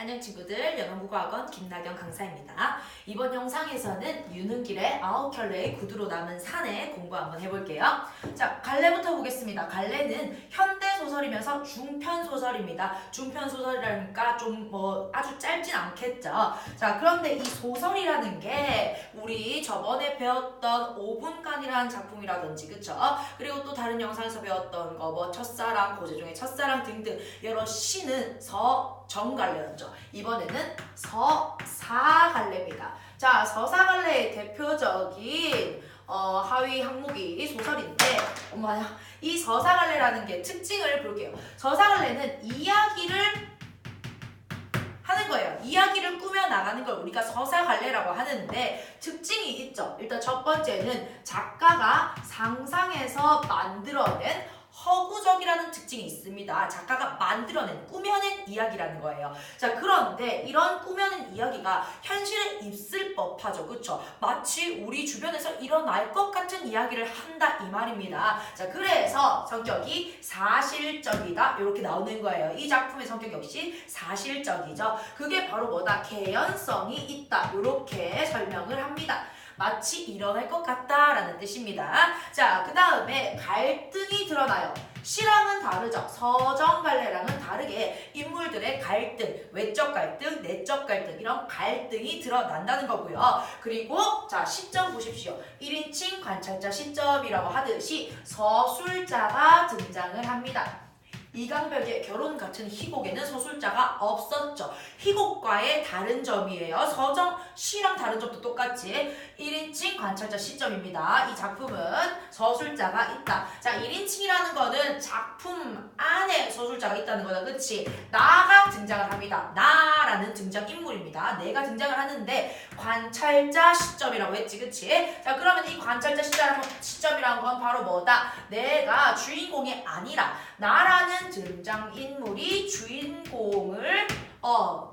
안녕 친구들, 영어국어학원 김나경 강사입니다. 이번 영상에서는 유능길의 9켤레의 구두로 남은 산에 공부 한번 해볼게요. 자, 갈래부터 보겠습니다. 갈래는 현대소설이면서 중편소설입니다. 중편소설이라니까 좀 아주 짧진 않겠죠. 자, 그런데 이 소설이라는 게 우리 저번에 배웠던 5분간이라는 작품이라든지 그쵸? 그리고 또 다른 영상에서 배웠던 거 첫사랑, 고재종의 첫사랑 등등 여러 시는 정갈래였죠. 이번에는 서사갈래입니다. 자, 서사갈래의 대표적인 하위 항목이 소설인데, 엄마야, 이 서사갈래라는 게 특징을 볼게요. 서사갈래는 이야기를 하는 거예요. 이야기를 꾸며 나가는 걸 우리가 서사갈래라고 하는데 특징이 있죠. 일단 첫 번째는 작가가 상상해서 만들어낸 허구적이라는 특징이 있습니다. 작가가 만들어낸, 꾸며낸 이야기라는 거예요. 자, 그런데 이런 꾸며낸 이야기가 현실에 있을 법하죠. 그쵸? 마치 우리 주변에서 일어날 것 같은 이야기를 한다 이 말입니다. 자, 그래서 성격이 사실적이다 이렇게 나오는 거예요. 이 작품의 성격 역시 사실적이죠. 그게 바로 뭐다? 개연성이 있다 이렇게 설명을 합니다. 마치 일어날 것 같다라는 뜻입니다. 자, 그 다음에 갈등이 드러나요. 시랑은 다르죠. 서정갈래랑은 다르게 인물들의 갈등, 외적 갈등, 내적 갈등 이런 갈등이 드러난다는 거고요. 그리고 자, 시점 보십시오. 1인칭 관찰자 시점이라고 하듯이 서술자가 등장을 합니다. 이강벽의 결혼 같은 희곡에는 서술자가 없었죠. 희곡과의 다른 점이에요. 시랑 다른 점도 똑같이 1인칭 관찰자 시점입니다. 이 작품은 서술자가 있다. 자, 1인칭이라는 거는 작품 안에 서술자가 있다는 거다. 그치? 나가 등장을 합니다. 나라는 등장인물입니다. 내가 등장을 하는데 관찰자 시점이라고 했지. 그치? 자, 그러면 이 관찰자 시점이라는 건 바로 뭐다? 내가 주인공이 아니라 나라는 등장인물이 주인공을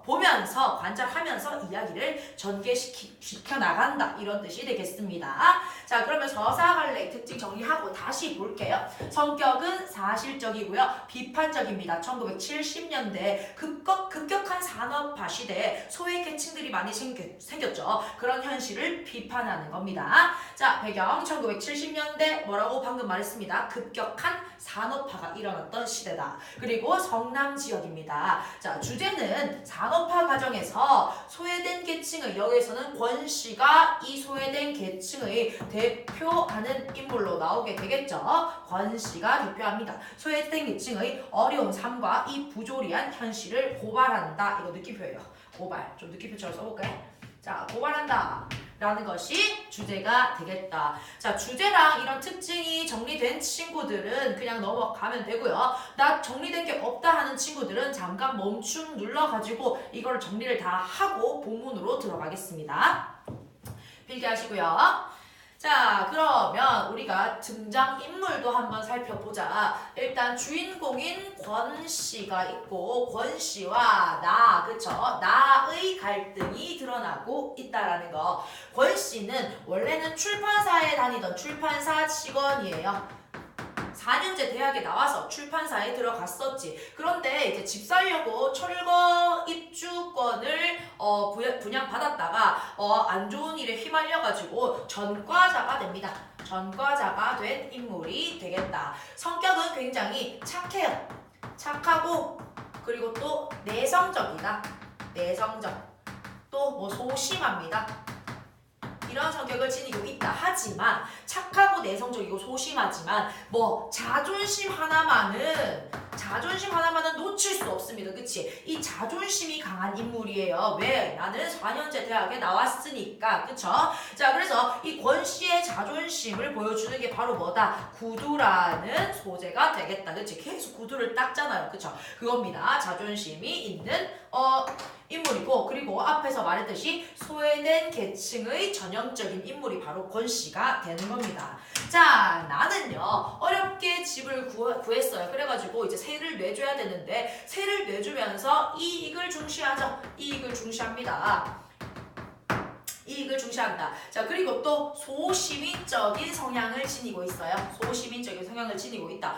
보면서 관찰하면서 이야기를 전개시켜 나간다 이런 뜻이 되겠습니다. 자, 그러면 서사갈래의 특징 정리하고 다시 볼게요. 성격은 사실적이고요. 비판적입니다. 1970년대 급격한 산업화 시대에 소외계층들이 많이 생겼죠. 그런 현실을 비판하는 겁니다. 자, 배경 1970년대 뭐라고 방금 말했습니다. 급격한 산업화가 일어났던 시대다. 그리고 성남 지역입니다. 자, 주제는 산업화 과정에서 소외된 계층의, 여기에서는 권씨가 이 소외된 계층의 대표하는 인물로 나오게 되겠죠. 권씨가 대표합니다. 소외된 계층의 어려운 삶과 이 부조리한 현실을 고발한다. 이거 느낌표예요. 고발. 좀 느낌표처럼 써볼까요? 자, 고발한다 라는 것이 주제가 되겠다. 자, 주제랑 이런 특징이 정리된 친구들은 그냥 넘어가면 되고요. 나 정리된 게 없다 하는 친구들은 잠깐 멈춤 눌러가지고 이걸 정리를 다 하고 본문으로 들어가겠습니다. 필기하시고요. 자, 그러면 우리가 등장인물도 한번 살펴보자. 일단 주인공인 권씨가 있고 권씨와 나, 그쵸? 나의 갈등이 드러나고 있다라는 거. 권씨는 원래는 출판사에 다니던 출판사 직원이에요. 4년제 대학에 나와서 출판사에 들어갔었지. 그런데 이제 집 살려고 철거 입주권을 분양받았다가 안 좋은 일에 휘말려가지고 전과자가 됩니다. 전과자가 된 인물이 되겠다. 성격은 굉장히 착해요. 착하고 그리고 또 내성적이다. 내성적. 또 소심합니다. 이런 성격을 지니고 있다. 하지만 착하고 내성적이고 소심하지만 자존심 하나만은 놓칠 수 없습니다. 그치? 이 자존심이 강한 인물이에요. 왜? 나는 4년제 대학에 나왔으니까. 그쵸? 자, 그래서 이 권씨의 자존심을 보여주는 게 바로 뭐다? 구두라는 소재가 되겠다. 그치? 계속 구두를 닦잖아요. 그쵸? 그겁니다. 자존심이 있는 인물이고, 그리고 앞에서 말했듯이 소외된 계층의 전형적인 인물이 바로 권씨가 되는 겁니다. 자, 나는요 어렵게 집을 구했어요. 그래가지고 이제 세를 내줘야 되는데 세를 내주면서 이익을 중시하죠. 이익을 중시합니다. 이익을 중시한다. 자, 그리고 또 소시민적인 성향을 지니고 있어요. 소시민적인 성향을 지니고 있다.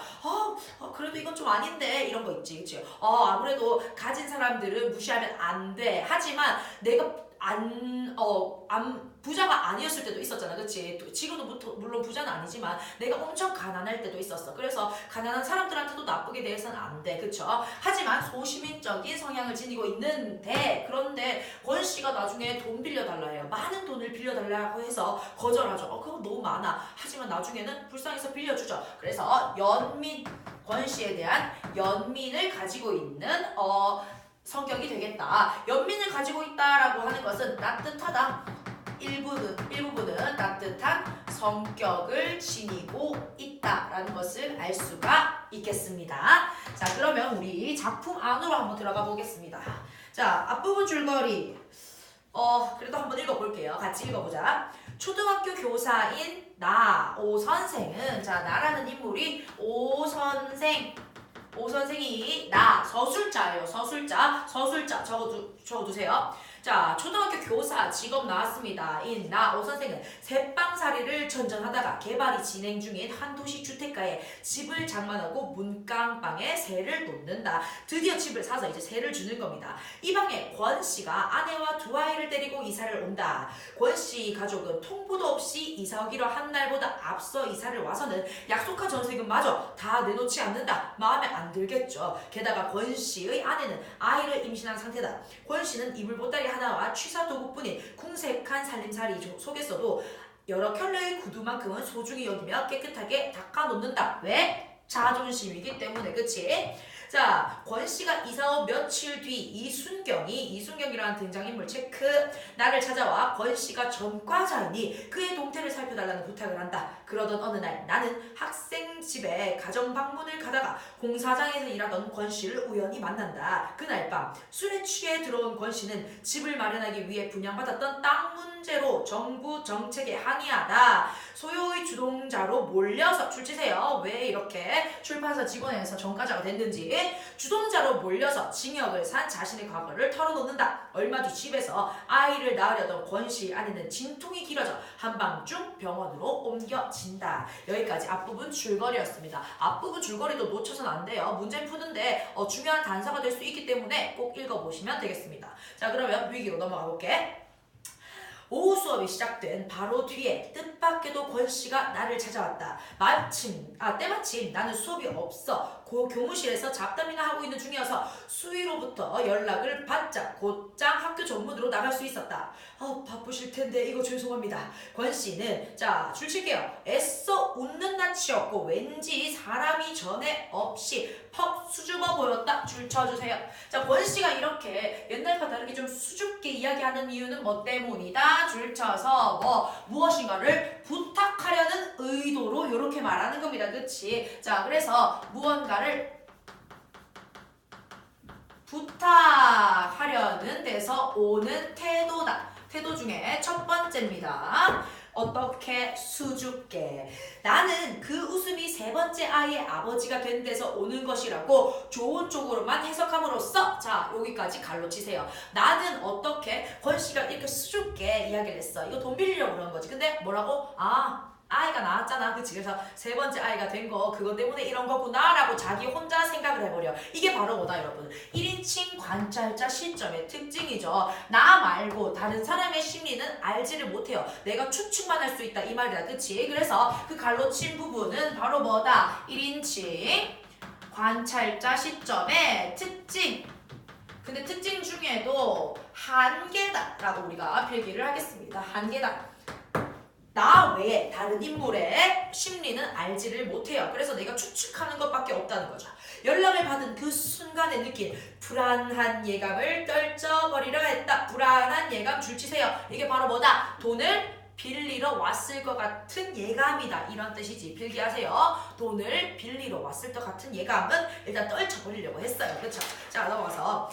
그래도 이건 좀 아닌데 이런 거 있지, 그치? 아무래도 가진 사람들은 무시하면 안 돼. 하지만 내가 부자가 아니었을 때도 있었잖아, 그치? 지금도 물론 부자는 아니지만 내가 엄청 가난할 때도 있었어. 그래서 가난한 사람들한테도 나쁘게 대해서는 안 돼, 그쵸? 하지만 소시민적인 성향을 지니고 있는데, 그런데 권 씨가 나중에 돈 빌려달라 해요. 많은 돈을 빌려달라고 해서 거절하죠. 그거 너무 많아. 하지만 나중에는 불쌍해서 빌려주죠. 그래서 권 씨에 대한 연민을 가지고 있는 성격이 되겠다. 연민을 가지고 있다라고 하는 것은 따뜻하다. 일부분은 따뜻한 성격을 지니고 있다라는 것을 알 수가 있겠습니다. 자, 그러면 우리 작품 안으로 한번 들어가 보겠습니다. 자, 앞부분 줄거리 그래도 한번 읽어볼게요. 같이 읽어보자. 초등학교 교사인 오 선생은, 자, 나라는 인물이 오 선생이 서술자예요. 서술자 적어두세요. 자, 초등학교 교사 직업 나왔습니다. 오 선생은 새빵살이를 전전하다가 개발이 진행 중인 한 도시 주택가에 집을 장만하고 문간방에 세를 놓는다. 드디어 집을 사서 이제 세를 주는 겁니다. 이 방에 권 씨가 아내와 두 아이를 데리고 이사를 온다. 권 씨 가족은 통보도 없이 이사 오기로 한 날보다 앞서 이사를 와서는 약속한 전세금마저 다 내놓지 않는다. 마음에 안 들겠죠. 게다가 권 씨의 아내는 아이를 임신한 상태다. 권 씨는 이불 보따리 하나와 취사 도구뿐인 궁색한 살림살이 속에서도 여러 켤레의 구두만큼은 소중히 여기며 깨끗하게 닦아놓는다. 왜? 자존심이기 때문에, 그치? 자, 권 씨가 이사 후 며칠 뒤 이순경이라는 등장인물 체크. 나를 찾아와 권 씨가 전과자이니 그의 동태를 살펴달라는 부탁을 한다. 그러던 어느 날 나는 학생 집에 가정 방문을 가다가 공사장에서 일하던 권 씨를 우연히 만난다. 그날 밤 술에 취해 들어온 권 씨는 집을 마련하기 위해 분양받았던 땅 문제로 정부 정책에 항의하다 소유의 주동자로 몰려서, 줄치세요. 왜 이렇게 출판사 직원에서 전과자가 됐는지. 주동자로 몰려서 징역을 산 자신의 과거를 털어놓는다. 얼마 뒤 집에서 아이를 낳으려던 권 씨 아내는 진통이 길어져 한밤중 병원으로 옮겨진다. 여기까지 앞부분 줄거리였습니다. 앞부분 줄거리도 놓쳐서는 안 돼요. 문제 푸는데 중요한 단서가 될 수 있기 때문에 꼭 읽어보시면 되겠습니다. 자, 그러면 위기로 넘어가 볼게. 오후 수업이 시작된 바로 뒤에 뜻밖에도 권 씨가 나를 찾아왔다. 때마침 나는 수업이 없어 교무실에서 잡담이나 하고 있는 중이어서 수위로부터 연락을 받자 곧장 학교 정문으로 나갈 수 있었다. 바쁘실 텐데 이거 죄송합니다. 권 씨는, 자, 줄칠게요. 애써 웃는 낯이었고 왠지 사람이 전에 없이 퍽 수줍어 보였다. 줄 쳐주세요. 자, 권 씨가 이렇게 옛날과 다르게 좀 수줍게 이야기하는 이유는 뭐 때문이다. 줄 쳐서 무엇인가를 부탁하려는 의도로 이렇게 말하는 겁니다. 그치? 자, 그래서 무언가를 부탁하려는 데서 오는 태도다. 태도 중에 첫 번째입니다. 어떻게? 수줍게. 나는 그 웃음이 세 번째 아이의 아버지가 된 데서 오는 것이라고 좋은 쪽으로만 해석함으로써, 자, 여기까지 갈로 치세요. 나는 어떻게? 권 씨가 이렇게 수줍게 이야기를 했어. 이거 돈 빌리려고 그런 거지. 근데 뭐라고? 아이가 나왔잖아, 그치? 그래서 세 번째 아이가 된 거 그것 때문에 이런 거구나 라고 자기 혼자 생각을 해버려. 이게 바로 뭐다, 여러분? 1인칭 관찰자 시점의 특징이죠. 나 말고 다른 사람의 심리는 알지를 못해요. 내가 추측만 할 수 있다, 이 말이다, 그치? 그래서 그 갈로 친 부분은 바로 뭐다? 1인칭 관찰자 시점의 특징. 근데 특징 중에도 한계다 라고 우리가 필기를 하겠습니다. 한계다. 나 외에 다른 인물의 심리는 알지를 못해요. 그래서 내가 추측하는 것밖에 없다는 거죠. 연락을 받은 그 순간에 느낀 불안한 예감을 떨쳐버리려 했다. 불안한 예감 줄치세요. 이게 바로 뭐다? 돈을 빌리러 왔을 것 같은 예감이다. 이런 뜻이지. 필기하세요. 돈을 빌리러 왔을 것 같은 예감은 일단 떨쳐버리려고 했어요. 그렇죠? 자, 넘어가서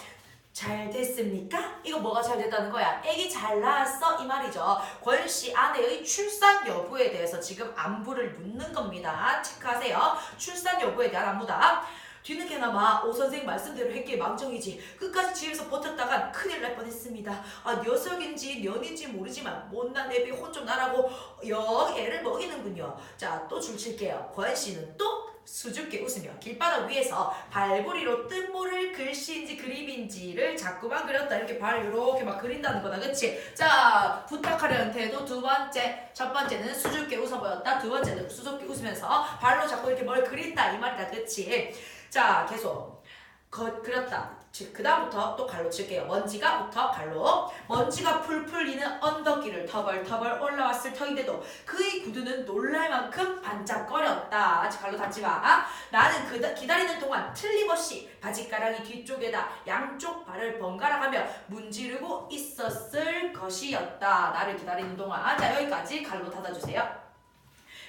잘 됐습니까? 이거 뭐가 잘 됐다는 거야? 애기 잘 낳았어? 이 말이죠. 권 씨 아내의 출산 여부에 대해서 지금 안부를 묻는 겁니다. 체크하세요. 출산 여부에 대한 안부다. 뒤늦게나마 오 선생 말씀대로 했기에 망정이지 끝까지 집에서 버텼다간 큰일 날 뻔했습니다. 아 녀석인지 년인지 모르지만 못난 애비 혼 좀 나라고 영 애를 먹이는군요. 자 또 줄칠게요. 권씨는 또 수줍게 웃으며 길바닥 위에서 발부리로 뜻모를 글씨인지 그림인지를 자꾸만 그렸다. 이렇게 발 이렇게 막 그린다는 거다. 그치? 자 부탁하려는 태도 두 번째. 첫 번째는 수줍게 웃어 보였다. 두 번째는 수줍게 웃으면서 발로 자꾸 이렇게 뭘 그린다 이 말이다. 그치? 자 계속 그렸다. 그 다음부터 또 갈로 칠게요. 먼지가부터 갈로. 먼지가 풀풀 리는 언덕길을 터벌터벌 올라왔을 터인데도 그의 구두는 놀랄 만큼 반짝거렸다. 아직 갈로 닫지 마. 나는 기다리는 동안 틀림없이 바지가랑이 뒤쪽에다 양쪽 발을 번갈아가며 문지르고 있었을 것이었다. 나를 기다리는 동안. 자 여기까지 갈로 닫아주세요.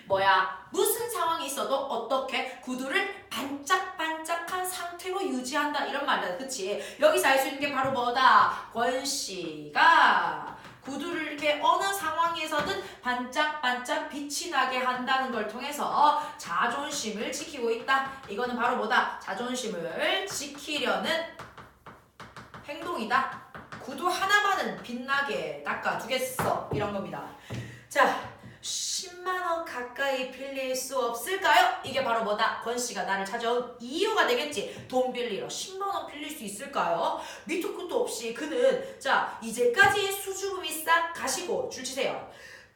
뭐야? 무슨 상황이 있어도 어떻게 구두를 반짝반짝한 상태로 유지한다 이런 말이야. 그치? 여기서 알 수 있는 게 바로 뭐다? 권씨가 구두를 이렇게 어느 상황에서든 반짝반짝 빛이 나게 한다는 걸 통해서 자존심을 지키고 있다. 이거는 바로 뭐다? 자존심을 지키려는 행동이다. 구두 하나만은 빛나게 닦아주겠어. 이런 겁니다. 자 10만원 가까이 빌릴 수 없을까요? 이게 바로 뭐다? 권씨가 나를 찾아온 이유가 되겠지. 돈 빌리러 10만원 빌릴 수 있을까요? 밑도 끝도 없이 그는 자 이제까지 수줍음이 싹 가시고 줄치세요.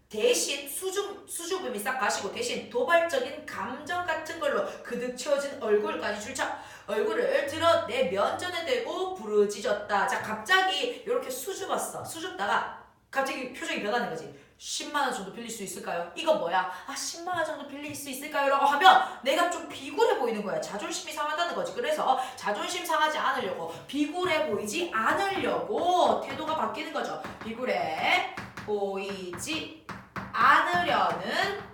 대신 수줍음이 싹 가시고 대신 도발적인 감정 같은 걸로 그득 채워진 얼굴까지 줄쳐 얼굴을 들어 내 면전에 대고 부르짖었다. 자 갑자기 이렇게 수줍었어. 수줍다가 갑자기 표정이 변하는 거지. 10만원 정도 빌릴 수 있을까요? 이거 뭐야? 아 10만원 정도 빌릴 수 있을까요? 라고 하면 내가 좀 비굴해 보이는 거야. 자존심이 상한다는 거지. 그래서 자존심 상하지 않으려고 비굴해 보이지 않으려고 태도가 바뀌는 거죠. 비굴해 보이지 않으려는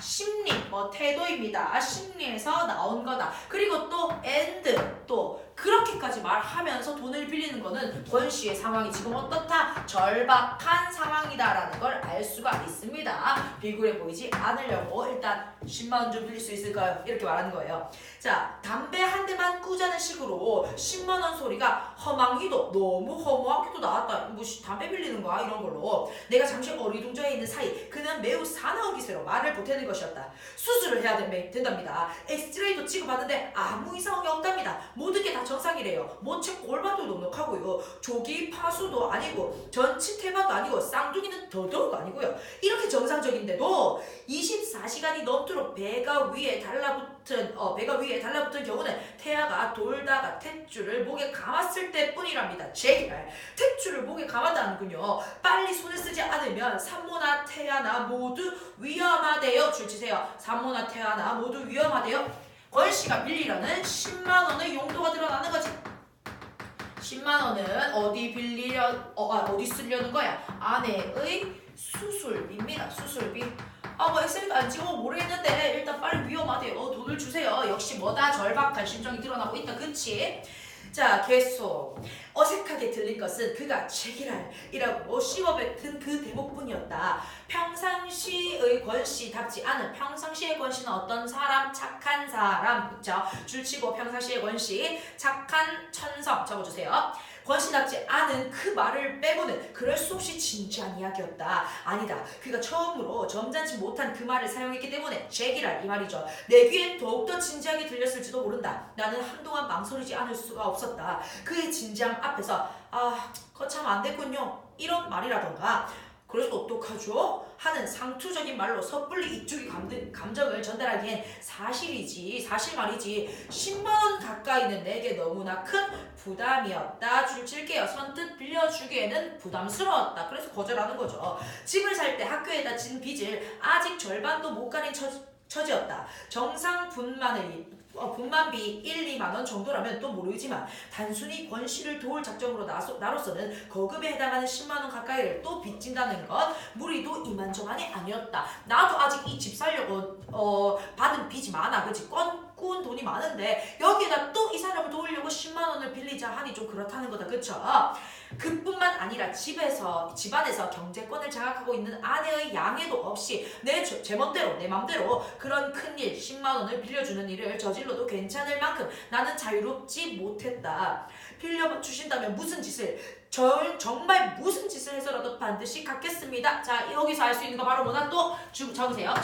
심리, 태도입니다. 심리에서 나온 거다. 그리고 또 and 또 그렇게까지 말하면서 돈을 빌리는 거는 권씨의 상황이 지금 어떻다? 절박한 상황이다라는 걸 알 수가 있습니다. 비굴해 보이지 않으려고 일단 10만원 좀 빌릴 수 있을까요? 이렇게 말하는 거예요. 자, 담배 한 대만 꾸자는 식으로 10만원 소리가 허망히도 너무 허무하게도 나왔다. 뭐 담배 빌리는 거야? 이런 걸로 내가 잠시 어리둥절해 있는 사이 그는 매우 사나운 기세로 말을 보태는 것이었다. 수술을 해야 된답니다. 엑스레이도 찍어봤는데 아무 이상이 없답니다. 모든 게 다 정상이래요. 모체 골반도 넉넉하고요. 조기 파수도 아니고 전치 태만도 아니고 쌍둥이는 더더욱 아니고요. 이렇게 정상적인데도 24시간이 넘도록 배가 위에 달라붙은 경우는 태아가 돌다가 탯줄을 목에 감았을 때뿐이랍니다. 제기랄 탯줄을 목에 감았다는군요. 빨리 손을 쓰지 않으면 산모나 태아나 모두 위험하대요. 줄치세요. 산모나 태아나 모두 위험하대요. 권씨가 빌리려는 10만원의 용도가 드러나는 거지. 10만원은 어디 쓰려는 거야? 아내의 수술비입니다. 수술비. 엑셀도 안 찍어 모르겠는데 일단 빨리 위험하대요. 돈을 주세요. 역시 뭐다? 절박한 심정이 드러나고 있다. 그치? 자 계속 어색하게 들린 것은 그가 제기랄이라고 씹어뱉은 그 대목뿐이었다. 평상시의 권씨답지 않은 평상시의 권씨는 어떤 사람? 착한 사람. 그쵸? 줄치고 평상시의 권씨 착한 천성 적어주세요. 권씨답지 않은 그 말을 빼고는 그럴 수 없이 진지한 이야기였다. 아니다. 그가 처음으로 점잖지 못한 그 말을 사용했기 때문에 제기랄 이 말이죠. 내 귀엔 더욱더 진지하게 들렸을지도 모른다. 나는 한동안 망설이지 않을 수가 없었다. 그의 진지함 앞에서 거참 안 됐군요. 이런 말이라던가 그래서 어떡하죠? 하는 상투적인 말로 섣불리 이쪽의 감정을 전달하기엔 사실 말이지 10만원 가까이는 내게 너무나 큰 부담이었다. 줄칠게요. 선뜻 빌려주기에는 부담스러웠다. 그래서 거절하는 거죠. 집을 살 때 학교에다 진 빚을 아직 절반도 못 가린 처지였다. 정상 분만비 1, 2만원 정도라면 또 모르지만 단순히 권씨를 도울 작정으로 나로서는 거금에 해당하는 10만원 가까이를 또 빚진다는 것 무리도 이만저만이 아니었다. 나도 아직 이 집 살려고 받은 빚이 많아. 그치? 꾸은 돈이 많은데 여기에다 또 이 사람을 도우려고 10만원을 빌리자 하니 좀 그렇다는 거다. 그쵸? 그뿐만 아니라 집안에서 경제권을 장악하고 있는 아내의 양해도 없이 제 멋대로 내 맘대로 그런 큰일 10만 원을 빌려주는 일을 저질러도 괜찮을 만큼 나는 자유롭지 못했다. 빌려주신다면 무슨 짓을 정말 무슨 짓을 해서라도 반드시 갚겠습니다. 자, 여기서 알 수 있는 거 바로 뭐다 또 적으세요.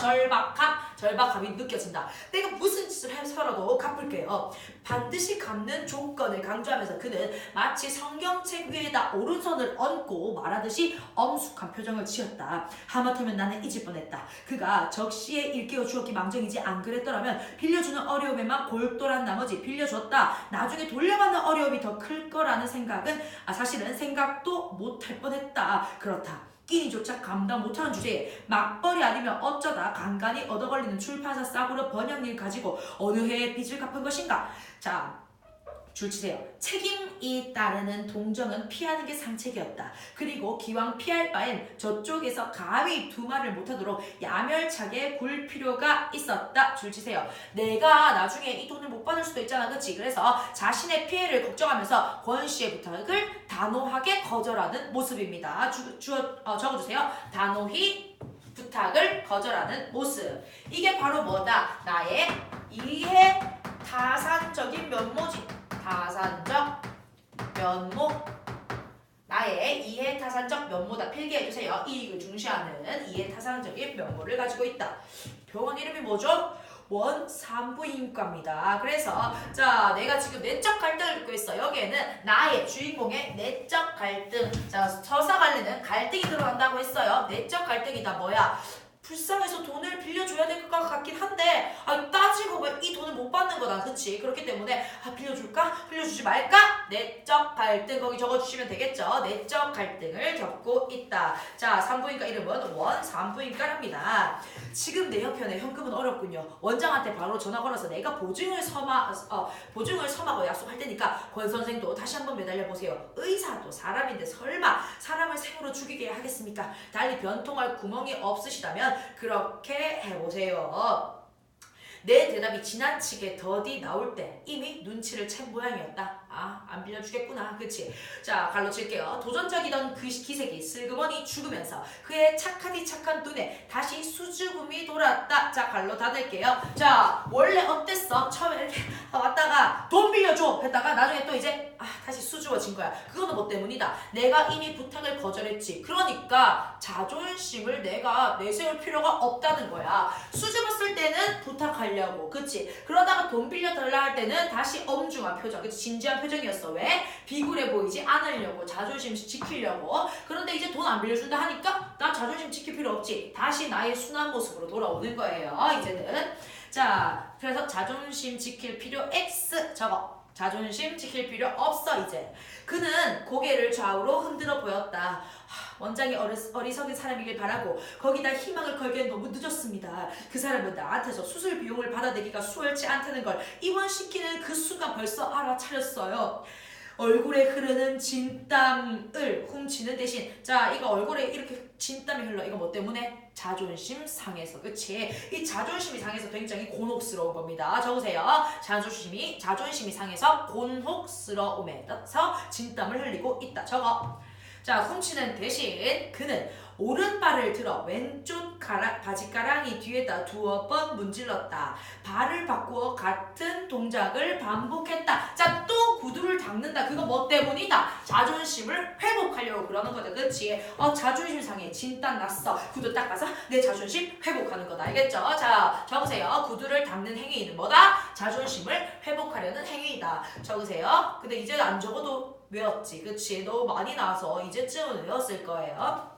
절박함이 느껴진다. 내가 무슨 짓을 해서라도 갚을게요. 반드시 갚는 조건을 강조하면서 그는 마치 성경책 위에다 오른손을 얹고 말하듯이 엄숙한 표정을 지었다. 하마터면 나는 잊을 뻔했다. 그가 적시에 일깨워 주었기 망정이지 안 그랬더라면 빌려주는 어려움에만 골똘한 나머지 빌려줬다. 나중에 돌려받는 어려움이 더 클 거라는 생각은 사실은 생각도 못할 뻔했다. 그렇다. 끼니조차 감당 못하는 주제에 맞벌이 아니면 어쩌다 간간히 얻어걸리는 출판사 싸구려 번역일 가지고 어느 해에 빚을 갚은 것인가? 자, 줄치세요. 책임이 따르는 동정은 피하는 게 상책이었다. 그리고 기왕 피할 바엔 저쪽에서 감히 두말을 못하도록 야멸차게 굴 필요가 있었다. 줄치세요. 내가 나중에 이 돈을 못 받을 수도 있잖아. 그치? 그래서 자신의 피해를 걱정하면서 권 씨의 부탁을 단호하게 거절하는 모습입니다. 적어주세요. 단호히 부탁을 거절하는 모습. 이게 바로 뭐다? 나의 이해타산적인 면모지. 타산적 면모. 나의 이해타산적 면모다. 필기해주세요. 이익을 중시하는 이해타산적인 면모를 가지고 있다. 병원 이름이 뭐죠? 원산부인과입니다. 그래서 자, 내가 지금 내적 갈등을 읽고 있어. 여기에는 나의 주인공의 내적 갈등. 자, 서사관리는 갈등이 들어간다고 했어요. 내적 갈등이다. 뭐야? 불쌍해서 돈을 빌려줘야 될 것 같긴 한데 따지고 왜 이 돈을 못 받는 거다. 그치? 그렇기 때문에 빌려줄까? 빌려주지 말까? 내적 갈등 거기 적어주시면 되겠죠. 내적 갈등을 겪고 있다. 자, 산부인과 이름은 원산부인과랍니다. 지금 내 형편에 현금은 어렵군요. 원장한테 바로 전화 걸어서 내가 보증을 섬하고 약속할 테니까 권 선생도 다시 한번 매달려보세요. 의사도 사람인데 설마 사람을 생으로 죽이게 하겠습니까? 달리 변통할 구멍이 없으시다면 그렇게 해보세요. 내 대답이 지나치게 더디 나올 때 이미 눈치를 챈 모양이었다. 안 빌려주겠구나. 그치? 자, 갈로 칠게요. 도전적이던 그 기색이 슬그머니 죽으면서 그의 착하디 착한 눈에 다시 수줍음이 돌았다. 자, 갈로 닫을게요. 자, 원래 어땠어? 처음에 이렇게 왔다가 돈 빌려줘 했다가 나중에 또 이제 다시 수줍어진 거야. 그거는 뭐 때문이다? 내가 이미 부탁을 거절했지. 그러니까 자존심을 내가 내세울 필요가 없다는 거야. 수줍었을 때는 부탁하려고. 그치? 그러다가 돈 빌려달라 할 때는 다시 엄중한 표정. 그치? 진지한 표정이었어. 왜? 비굴해 보이지 않으려고. 자존심 지키려고. 그런데 이제 돈 안 빌려준다 하니까 나 자존심 지킬 필요 없지. 다시 나의 순한 모습으로 돌아오는 거예요. 이제는. 자, 그래서 자존심 지킬 필요 X 적어. 자존심 지킬 필요 없어. 이제 그는 고개를 좌우로 흔들어 보였다. 원장이 어리석은 사람이길 바라고 거기다 희망을 걸기엔 너무 늦었습니다. 그 사람은 나한테서 수술 비용을 받아내기가 수월치 않다는 걸 입원시키는 그 순간 벌써 알아차렸어요. 얼굴에 흐르는 진땀을 훔치는 대신 자, 이거 얼굴에 이렇게 진땀이 흘러. 이거 뭐 때문에? 자존심 상해서. 그치? 이 자존심이 상해서 굉장히 곤혹스러운 겁니다. 적으세요. 자존심이 상해서 곤혹스러움에서 진땀을 흘리고 있다. 적어. 자, 훔치는 대신 그는 오른발을 들어 왼쪽 바지가랑이 뒤에다 두어 번 문질렀다. 발을 바꾸어 같은 동작을 반복했다. 자, 또 구두를 닦는다. 그거 뭐 때문이다? 자존심을 회복하려고 그러는 거다. 그치? 자존심 상해. 진땀 났어. 구두 닦아서 내 자존심 회복하는 거다. 알겠죠? 자, 적으세요. 구두를 닦는 행위는 뭐다? 자존심을 회복하려는 행위이다. 적으세요. 근데 이제 안 적어도 외웠지. 그치? 너무 많이 나와서 이제쯤은 외웠을 거예요.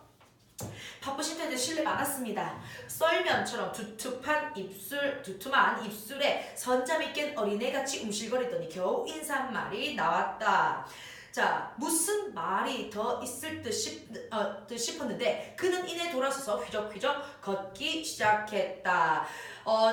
바쁘신 텐데 실례 많았습니다. 썰면처럼 두툼한 입술에 선잠이 깬 어린애같이 움실거리더니 겨우 인사말이 나왔다. 자, 무슨 말이 더 있을 듯 싶었는데 그는 이내 돌아서서 휘적휘적 걷기 시작했다.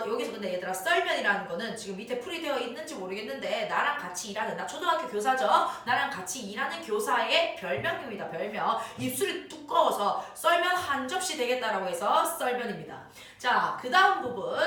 여기서 근데 얘들아, 썰면이라는 거는 지금 밑에 풀이 되어 있는지 모르겠는데 나랑 같이 일하는, 나 초등학교 교사죠? 나랑 같이 일하는 교사의 별명입니다. 별명. 입술이 두꺼워서 썰면 한 접시 되겠다라고 해서 썰면입니다. 자, 그 다음 부분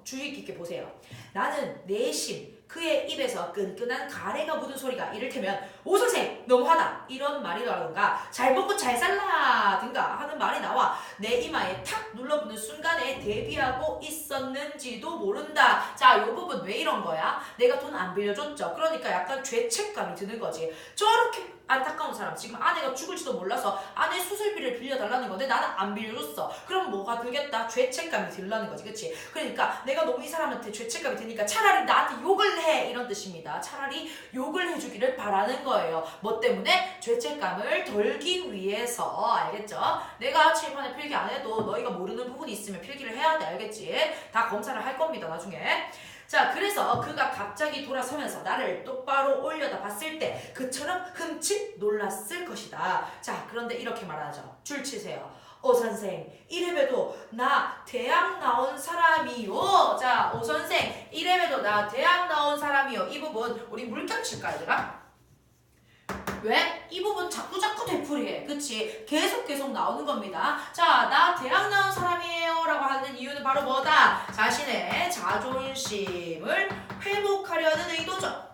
주의 깊게 보세요. 나는 내심 그의 입에서 끈끈한 가래가 묻은 소리가 이를테면 오 선생 너무하다 이런 말이 나오든가 잘 먹고 잘 살라든가 하는 말이 나와 내 이마에 탁 눌러붙는 순간에 대비하고 있었는지도 모른다. 자, 요 부분 왜 이런 거야? 내가 돈 안 빌려줬죠. 그러니까 약간 죄책감이 드는 거지. 저렇게 안타까운 사람, 지금 아내가 죽을지도 몰라서 아내 수술비를 빌려달라는 건데 나는 안 빌려줬어. 그럼 뭐가 들겠다? 죄책감이 들라는 거지, 그치? 그러니까 내가 너무 이 사람한테 죄책감이 드니까 차라리 나한테 욕을 해 이런 뜻입니다. 차라리 욕을 해주기를 바라는 거예요. 뭐 때문에? 죄책감을 덜기 위해서. 알겠죠? 내가 칠판에 필기 안 해도 너희가 모르는 부분이 있으면 필기를 해야 돼. 알겠지? 다 검사를 할 겁니다, 나중에. 자, 그래서 그가 갑자기 돌아서면서 나를 똑바로 올려다 봤을 때 그처럼 흠칫 놀랐을 것이다. 자, 그런데 이렇게 말하죠. 줄 치세요. 오 선생, 이래봬도 나 대학 나온 사람이요. 자, 오 선생, 이래봬도 나 대학 나온 사람이요. 이 부분 우리 물감 칠까 얘들아? 왜? 이 부분 자꾸 되풀이해. 그치? 계속 나오는 겁니다. 자, 나 대학 나온 사람이에요 라고 하는 이유는 바로 뭐다? 자신의 자존심을 회복하려는 의도죠.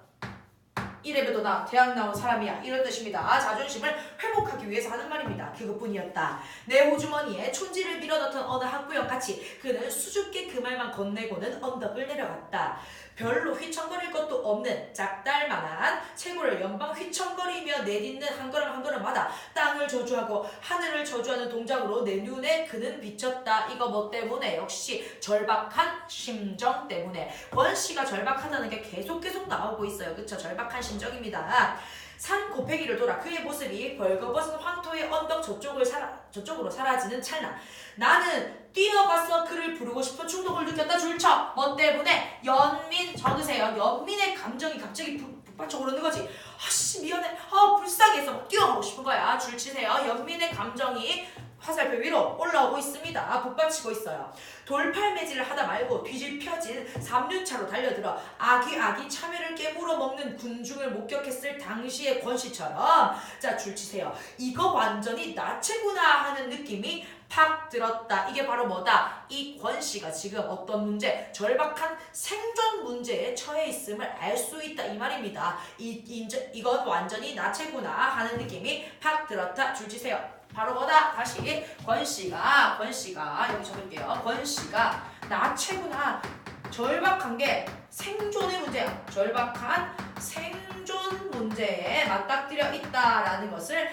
이래봬도 나 대학 나온 사람이야 이런 뜻입니다. 자존심을 회복하기 위해서 하는 말입니다. 그것뿐이었다. 내 호주머니에 촌지를 밀어넣던 어느 학부형같이 그는 수줍게 그 말만 건네고는 언덕을 내려갔다. 별로 휘청거릴 것도 없는 짝달만한 체구를 연방 휘청거리며 내딛는 한 걸음 한 걸음마다 땅을 저주하고 하늘을 저주하는 동작으로 내 눈에 그는 비쳤다. 이거 뭐 때문에? 역시 절박한 심정 때문에. 권씨가 절박하다는 게 계속 나오고 있어요. 그쵸? 절박한 심정입니다. 산 곱빼기를 돌아 그의 모습이 벌거벗은 황토의 언덕 저쪽으로 사라지는 찰나 나는 뛰어가서 그를 부르고 싶은 충동을 느꼈다. 줄쳐. 뭐 때문에? 연민 적으세요. 연민의 감정이 갑자기 북받쳐 오르는 거지. 아씨 미안해. 불쌍해서 막 뛰어가고 싶은 거야. 줄치세요. 연민의 감정이 화살표 위로 올라오고 있습니다. 북받치고 있어요. 돌팔매질을 하다 말고 뒤집혀진 3륜차로 달려들어 아기 참외를 깨물어 먹는 군중을 목격했을 당시의 권씨처럼 자 줄치세요. 이거 완전히 나체구나 하는 느낌이 팍 들었다. 이게 바로 뭐다? 이 권씨가 지금 어떤 문제? 절박한 생존 문제에 처해 있음을 알 수 있다 이 말입니다. 이건 완전히 나체구나 하는 느낌이 팍 들었다. 줄치세요. 바로 뭐다? 다시 권씨가 여기 적을게요. 권씨가 나체구나. 절박한 게 생존의 문제야. 절박한 생존 문제에 맞닥뜨려 있다라는 것을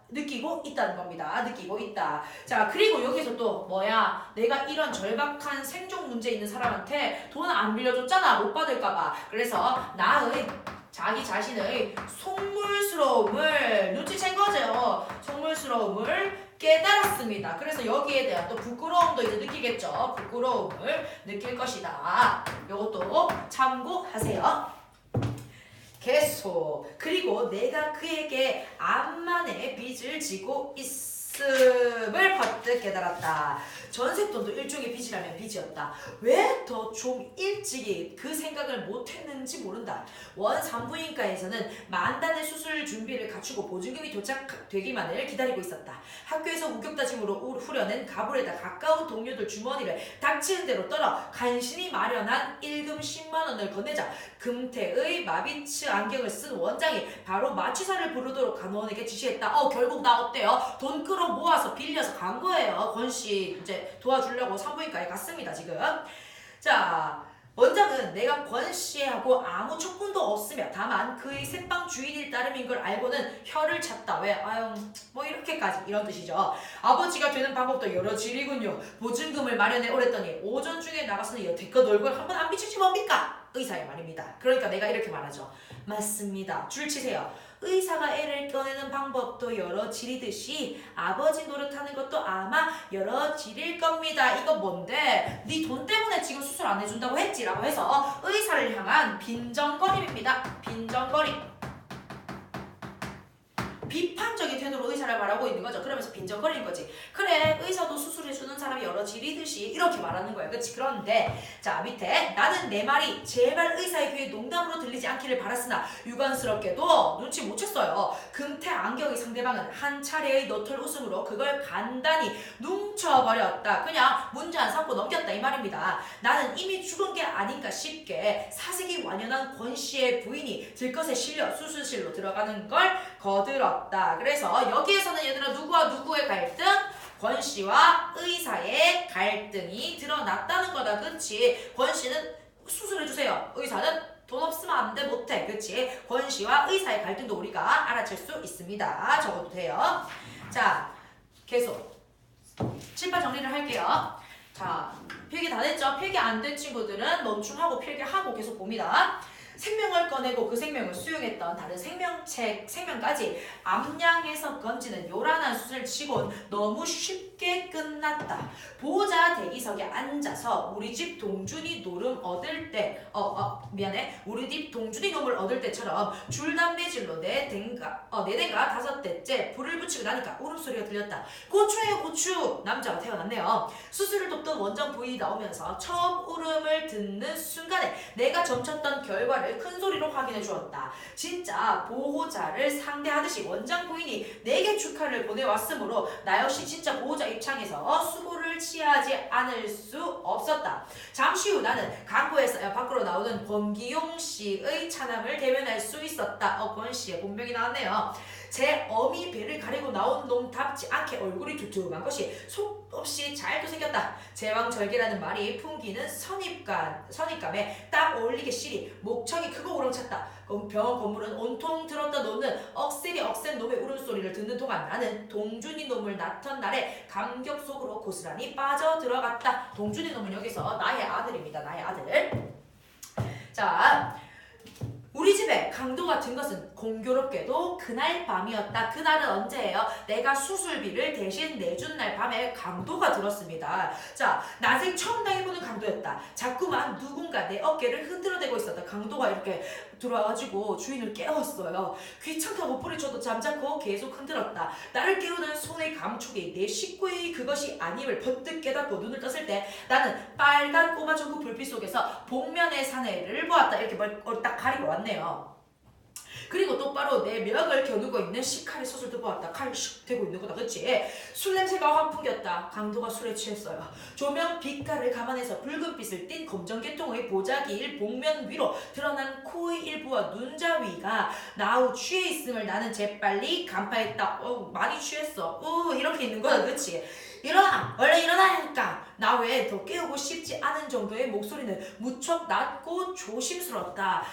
느끼고 있다는 겁니다. 느끼고 있다. 자, 그리고 여기서 또 뭐야? 내가 이런 절박한 생존 문제 있는 사람한테 돈 안 빌려줬잖아. 못 받을까봐. 그래서 나의 자기 자신의 속물스러움을 눈치챈 거죠. 속물스러움을 깨달았습니다. 그래서 여기에 대한 또 부끄러움도 이제 느끼겠죠. 부끄러움을 느낄 것이다. 이것도 참고하세요. 계속. 그리고 내가 그에게 암만의 빚을 지고 있음을 퍼뜩 깨달았다. 전세돈도 일종의 빚이라면 빚이었다. 왜 더 좀 일찍이 그 생각을 못했는지 모른다. 원 산부인과에서는 만단의 수술 준비를 갖추고 보증금이 도착되기만을 기다리고 있었다. 학교에서 우격다짐으로 후려낸 가불에다 가까운 동료들 주머니를 닥치는 대로 떨어 간신히 마련한 일금 10만 원을 건네자 금태의 마비츠 안경을 쓴 원장이 바로 마취사를 부르도록 간호원에게 지시했다. 결국 나 어때요? 돈 끌어 모아서 빌려서 간 거예요. 권씨 이제 도와주려고 산부인과에 갔습니다. 지금. 자, 원장은 내가 권씨하고 아무 촉분도 없으며 다만 그의 새빵 주인일 따름인 걸 알고는 혀를 찼다. 왜? 뭐 이렇게까지 이런 뜻이죠. 아버지가 되는 방법도 여러 지리군요. 보증금을 마련해 오랬더니 오전 중에 나가서는 여태껏 얼굴 한번 안 비추지 뭡니까? 의사의 말입니다. 그러니까 내가 이렇게 말하죠. 맞습니다. 줄 치세요. 의사가 애를 꺼내는 방법도 여러 지리듯이 아버지 노릇하는 것도 아마 여러 지릴 겁니다. 이거 뭔데? 네 돈 때문에 지금 수술 안 해준다고 했지? 라고 해서 의사를 향한 빈정거림입니다. 빈정거림. 비판적인 태도로 의사를 말하고 있는 거죠. 그러면서 빈정거리는 거지. 그래, 의사도 수술해주는 사람이 여러 질이듯이 이렇게 말하는 거야. 그치? 그런데 자, 밑에 나는 내 말이 제발 의사의 귀에 농담으로 들리지 않기를 바랐으나 유감스럽게도 눈치 못 챘어요. 금태 안경의 상대방은 한 차례의 너털 웃음으로 그걸 간단히 뭉쳐버렸다. 그냥 문제 안 삼고 넘겼다 이 말입니다. 나는 이미 죽은 게 아닌가 싶게 사색이 완연한 권 씨의 부인이 들것에 실려 수술실로 들어가는 걸 거들었다. 그래서 여기에서는 얘들아 누구와 누구의 갈등? 권 씨와 의사의 갈등이 드러났다는 거다. 그치? 권 씨는 수술해주세요. 의사는 돈 없으면 안 돼, 못해. 그치? 권 씨와 의사의 갈등도 우리가 알아챌 수 있습니다. 적어도 돼요. 자, 계속 칠판 정리를 할게요. 자, 필기 다 됐죠? 필기 안 된 친구들은 멈춤하고 필기하고 계속 봅니다. 생명을 꺼내고 그 생명을 수용했던 다른 생명까지 암양에서 건지는 요란한 수술 치곤 너무 쉽게 끝났다. 보호자 대기석에 앉아서 우리 집 동준이 노름 얻을 때 우리 집 동준이 놈을 얻을 때처럼 줄담배질로 네 대인가 5대째 불을 붙이고 나니까 울음소리가 들렸다. 고추예요, 고추. 남자가 태어났네요. 수술을 돕던 원장 부인이 나오면서 처음 울음을 듣는 순간에 내가 점쳤던 결과를 큰 소리로 확인해 주었다. 진짜 보호자를 상대하듯이 원장 부인이 내게 축하를 보내왔으므로 나 역시 진짜 보호자 입장에서 수고를 취하지 않을 수 없었다. 잠시 후 나는 강구에서 밖으로 나오는 권기용 씨의 차남을 대면할 수 있었다. 권 씨의 본명이 나왔네요. 제 어미 배를 가리고 나온 놈답지 않게 얼굴이 두툼한 것이 속없이 잘도 생겼다. 제왕절개라는 말이 풍기는 선입감에 딱 어울리게 시리 목청이 크고 우렁찼다. 병원 건물은 온통 들었다 놓는 억센 놈의 울음소리를 듣는 동안 나는 동준이 놈을 낳던 날에 감격 속으로 고스란히 빠져들어갔다. 동준이 놈은 여기서 나의 아들입니다. 나의 아들. 자, 우리 집에 강도가 든 것은 공교롭게도 그날 밤이었다. 그날은 언제예요? 내가 수술비를 대신 내준 날 밤에 강도가 들었습니다. 자, 난생 처음 당해보는 강도였다. 자꾸만 누군가 내 어깨를 흔들어대고 있었다. 강도가 이렇게 들어와가지고 주인을 깨웠어요. 귀찮다고 뿌리쳐도 잠자코 계속 흔들었다. 나를 깨우는 손의 감촉이 내 식구의 그것이 아님을 번뜩 깨닫고 눈을 떴을 때 나는 빨간 꼬마 전구 불빛 속에서 복면의 사내를 보았다. 이렇게 뭘 딱 가리고 왔네요. 그리고 똑바로 내 멱을 겨누고 있는 시칼의 소설도 보았다. 칼이 슉 대고 있는 거다. 그치? 술 냄새가 확 풍겼다. 강도가 술에 취했어요. 조명 빛깔을 감안해서 붉은빛을 띤 검정계통의 보자기일 복면 위로 드러난 코의 일부와 눈자위가 나우 취해 있음을 나는 재빨리 간파했다. 많이 취했어. 이렇게 있는 거다. 그치? 일어나! 원래 일어나니까! 나 외에 더 깨우고 싶지 않은 정도의 목소리는 무척 낮고 조심스럽다.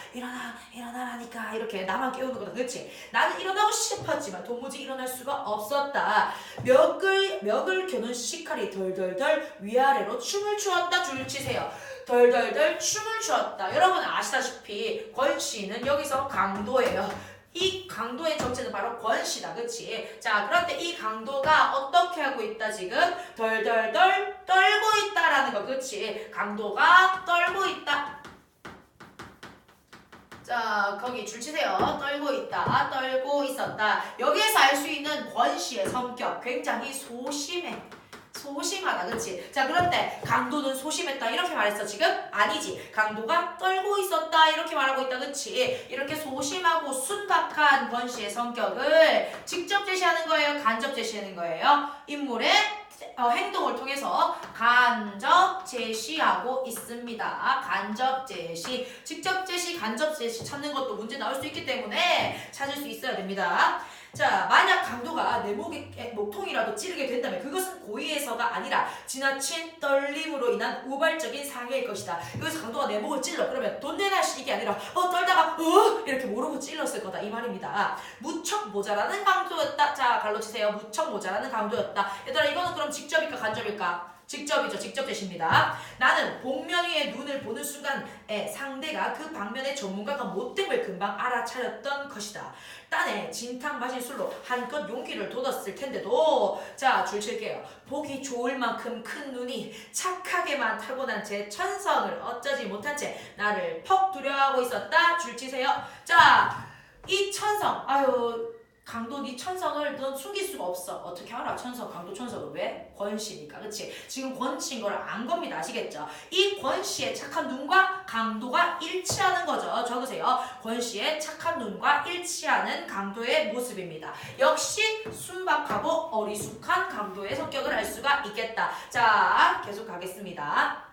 일어나라니까. 이렇게 나만 깨우는 거다. 그치? 나는 일어나고 싶었지만 도무지 일어날 수가 없었다. 멱을 겨눈 시칼이 덜덜덜 위아래로 춤을 추었다. 줄 치세요. 덜덜덜 춤을 추었다. 여러분 아시다시피 권씨는 여기서 강도예요. 이 강도의 정체는 바로 권씨다. 그치? 자, 그런데 이 강도가 어떻게 하고 있다 지금? 덜덜덜 떨고 있다라는 거. 그치? 강도가 떨고 있다. 자, 거기 줄 치세요. 떨고 있다. 떨고 있었다. 여기에서 알 수 있는 권씨의 성격. 굉장히 소심하다. 그치? 자, 그런데 강도는 소심했다 이렇게 말했어 지금? 아니지. 강도가 떨고 있었다 이렇게 말하고 있다. 그치? 이렇게 소심하고 순박한 권씨의 성격을 직접 제시하는 거예요? 간접 제시하는 거예요? 인물의 행동을 통해서 간접 제시하고 있습니다. 간접 제시. 직접 제시, 간접 제시 찾는 것도 문제 나올 수 있기 때문에 찾을 수 있어야 됩니다. 자, 만약 강도가 내 목통이라도 찌르게 된다면 그것은 고의해서가 아니라 지나친 떨림으로 인한 우발적인 상해일 것이다. 여기서 강도가 내 목을 찔러. 그러면 돈 내놔 이게 아니라 떨다가 이렇게 모르고 찔렀을 거다 이 말입니다. 무척 모자라는 강도였다. 자, 갈로 치세요. 무척 모자라는 강도였다. 얘들아, 이거는 그럼 직접일까 간접일까? 직접이죠. 직접 제시입니다. 나는 복면 위에 눈을 보는 순간에 상대가 그 방면의 전문가가 못됨을 금방 알아차렸던 것이다. 딴에 진탕 마신 술로 한껏 용기를 돋았을 텐데도 자, 줄 칠게요. 보기 좋을 만큼 큰 눈이 착하게만 타고난 제 천성을 어쩌지 못한 채 나를 퍽 두려워하고 있었다. 줄 치세요. 자, 이 천성 강도 네 천성을 넌 숨길 수가 없어. 어떻게 알아? 천성, 강도 천성을. 왜? 권씨니까. 그치? 지금 권씨인 걸 안 겁니다. 아시겠죠? 이 권씨의 착한 눈과 강도가 일치하는 거죠. 적으세요. 권씨의 착한 눈과 일치하는 강도의 모습입니다. 역시 순박하고 어리숙한 강도의 성격을 알 수가 있겠다. 자, 계속 가겠습니다.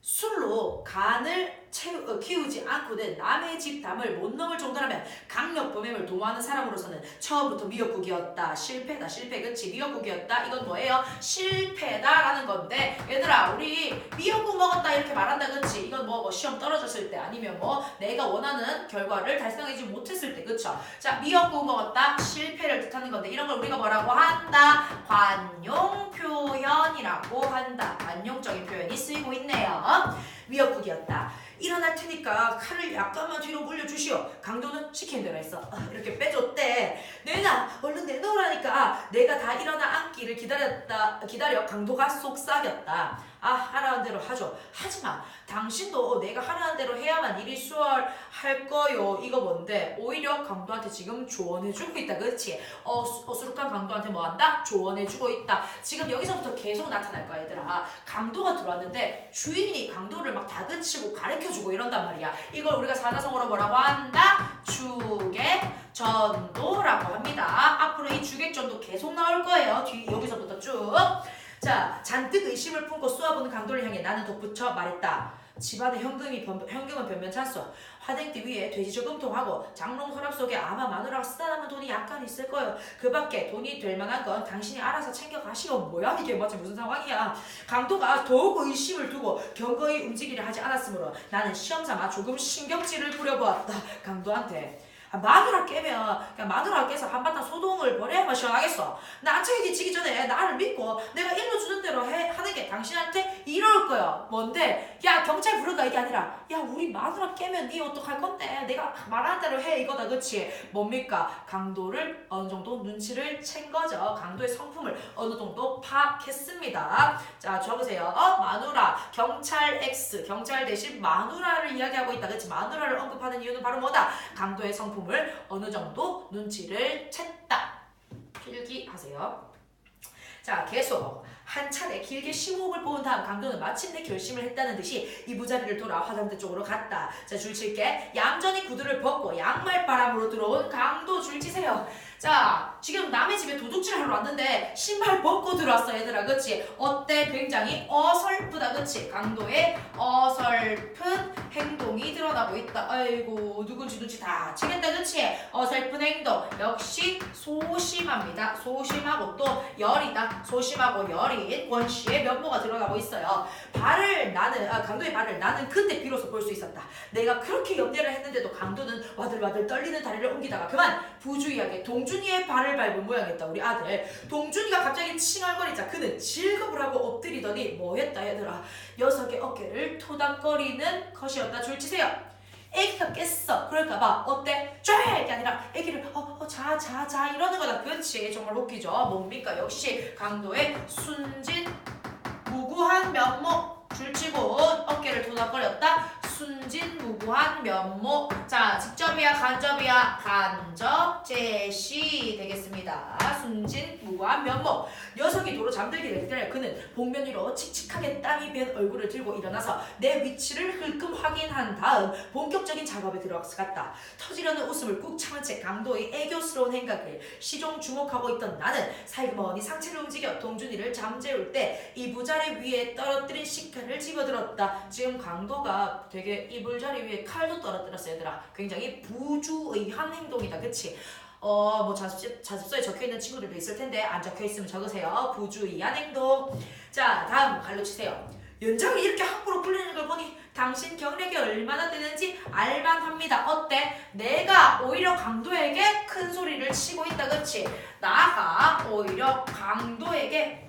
술로 간을 키우지 않고는 남의 집 담을 못 넘을 정도라면 강력범행을 도모하는 사람으로서는 처음부터 미역국이었다. 실패다. 실패. 그치? 미역국이었다. 이건 뭐예요? 실패다라는 건데 얘들아 우리 미역국 먹었다 이렇게 말한다. 그치? 이건 뭐 시험 떨어졌을 때 아니면 뭐 내가 원하는 결과를 달성하지 못했을 때. 그쵸? 자, 미역국 먹었다. 실패를 뜻하는 건데 이런 걸 우리가 뭐라고 한다? 관용 표현이라고 한다. 관용적인 표현이 쓰이고 있네요. 미역국이었다. 일어날 테니까 칼을 약간만 뒤로 물려주시오. 강도는 시킨 대로 했어. 이렇게 빼줬대. 내놔. 얼른 내놓으라니까. 내가 다 일어나 앉기를 기다려 강도가 속삭였다. 하라는 대로 하죠. 하지마. 당신도 내가 하라는 대로 해야만 일이 수월할 거요. 이거 뭔데? 오히려 강도한테 지금 조언해주고 있다. 그렇지? 어수룩한 강도한테 뭐한다? 조언해주고 있다. 지금 여기서부터 계속 나타날 거야 얘들아. 강도가 들어왔는데 주인이 강도를 막 다그치고 가르쳐주고 이런단 말이야. 이걸 우리가 사자성어로 뭐라고 한다? 주객전도라고 합니다. 앞으로 이 주객전도 계속 나올 거예요. 여기서부터 쭉. 자, 잔뜩 의심을 품고 쏘아보는 강도를 향해 나는 덧붙여 말했다. 집안에 현금은 변변찮소. 화댕띠 위에 돼지 저금통하고 장롱 서랍 속에 아마 마누라가 쓰다 남은 돈이 약간 있을 거예요. 그 밖에 돈이 될 만한 건 당신이 알아서 챙겨가시오. 뭐야 이게 무슨 상황이야. 강도가 더욱 의심을 두고 견고히 움직이려 하지 않았으므로 나는 시험삼아 조금 신경질을 부려보았다. 강도한테. 마누라 깨면 그냥 마누라 깨서 한바탕 소동을 벌여야만 시원하겠어. 나 안차게 지기 전에 나를 믿고 내가 일러주는 대로 하는 게 당신한테 이럴 거야. 뭔데? 야 경찰 부를까 이게 아니라 야 우리 마누라 깨면 니 어떡할 건데 내가 말하는 대로 해 이거다. 그치? 뭡니까? 강도를 어느 정도 눈치를 챈 거죠. 강도의 성품을 어느 정도 파악했습니다. 자 적으세요. 마누라 경찰 X 경찰 대신 마누라를 이야기하고 있다. 그치? 마누라를 언급하는 이유는 바로 뭐다? 강도의 성품 을 어느 정도 눈치를 챘다. 필기하세요. 자, 계속 한 차례 길게 심호흡을 뽑은 다음 강도는 마침내 결심을 했다는 듯이 이부자리를 돌아 화장대 쪽으로 갔다. 자, 줄칠게. 얌전히 구두를 벗고 양말바람으로 들어온 강도 줄치세요. 자, 지금 남의 집에 도둑질 하러 왔는데 신발 벗고 들어왔어 얘들아. 그치? 어때? 굉장히 어설프다. 그치? 강도의 어설픈 행동이 드러나고 있다. 아이고 누군지 눈치 다 채겠다. 그치? 어설픈 행동 역시 소심합니다. 소심하고 또 열이다. 소심하고 열인 권씨의 면모가 드러나고 있어요. 강도의 발을 나는 그때 비로소 볼 수 있었다. 내가 그렇게 염려를 했는데도 강도는 와들와들 떨리는 다리를 옮기다가 그만 부주의하게 동준이의 발을 밟은 모양이었다. 우리 아들 동준이가 갑자기 칭얼거리자 그는 질겁을 하고 엎드리더니 뭐했다 얘들아. 녀석의 어깨를 토닥거리는 것이었다. 줄치세요. 애기가 깼어. 그럴까봐 어때? 쫙! 이게 아니라 애기를 자 이러는 거다. 그렇지? 정말 웃기죠? 뭡니까? 역시 강도의 순진 무구한 면모. 줄치고 어깨를 토닥거렸다. 순진무구한 면모. 자, 직접이야 간접이야? 간접 제시 되겠습니다. 순진무구한 면모. 녀석이 도로 잠들기를 기다려 그는 복면 위로 칙칙하게 땀이 밴 얼굴을 들고 일어나서 내 위치를 흘끔 확인한 다음 본격적인 작업에 들어갔다. 터지려는 웃음을 꾹 참은 채 강도의 애교스러운 행각을 시종 주목하고 있던 나는 살그머니 상체를 움직여 동준이를 잠재울 때 이부자리 위에 떨어뜨린 식칼을 집어들었다. 지금 강도가 되게 이불자리 위에 칼도 떨어뜨렸어 얘들아. 굉장히 부주의한 행동이다. 그치? 뭐 자습서에 적혀있는 친구들도 있을 텐데 안 적혀있으면 적으세요. 부주의한 행동. 자, 다음 갈로 치세요. 연장을 이렇게 함부로 풀리는 걸 보니 당신 경력이 얼마나 되는지 알만합니다. 어때? 내가 오히려 강도에게 큰 소리를 치고 있다. 그치? 나가 오히려 강도에게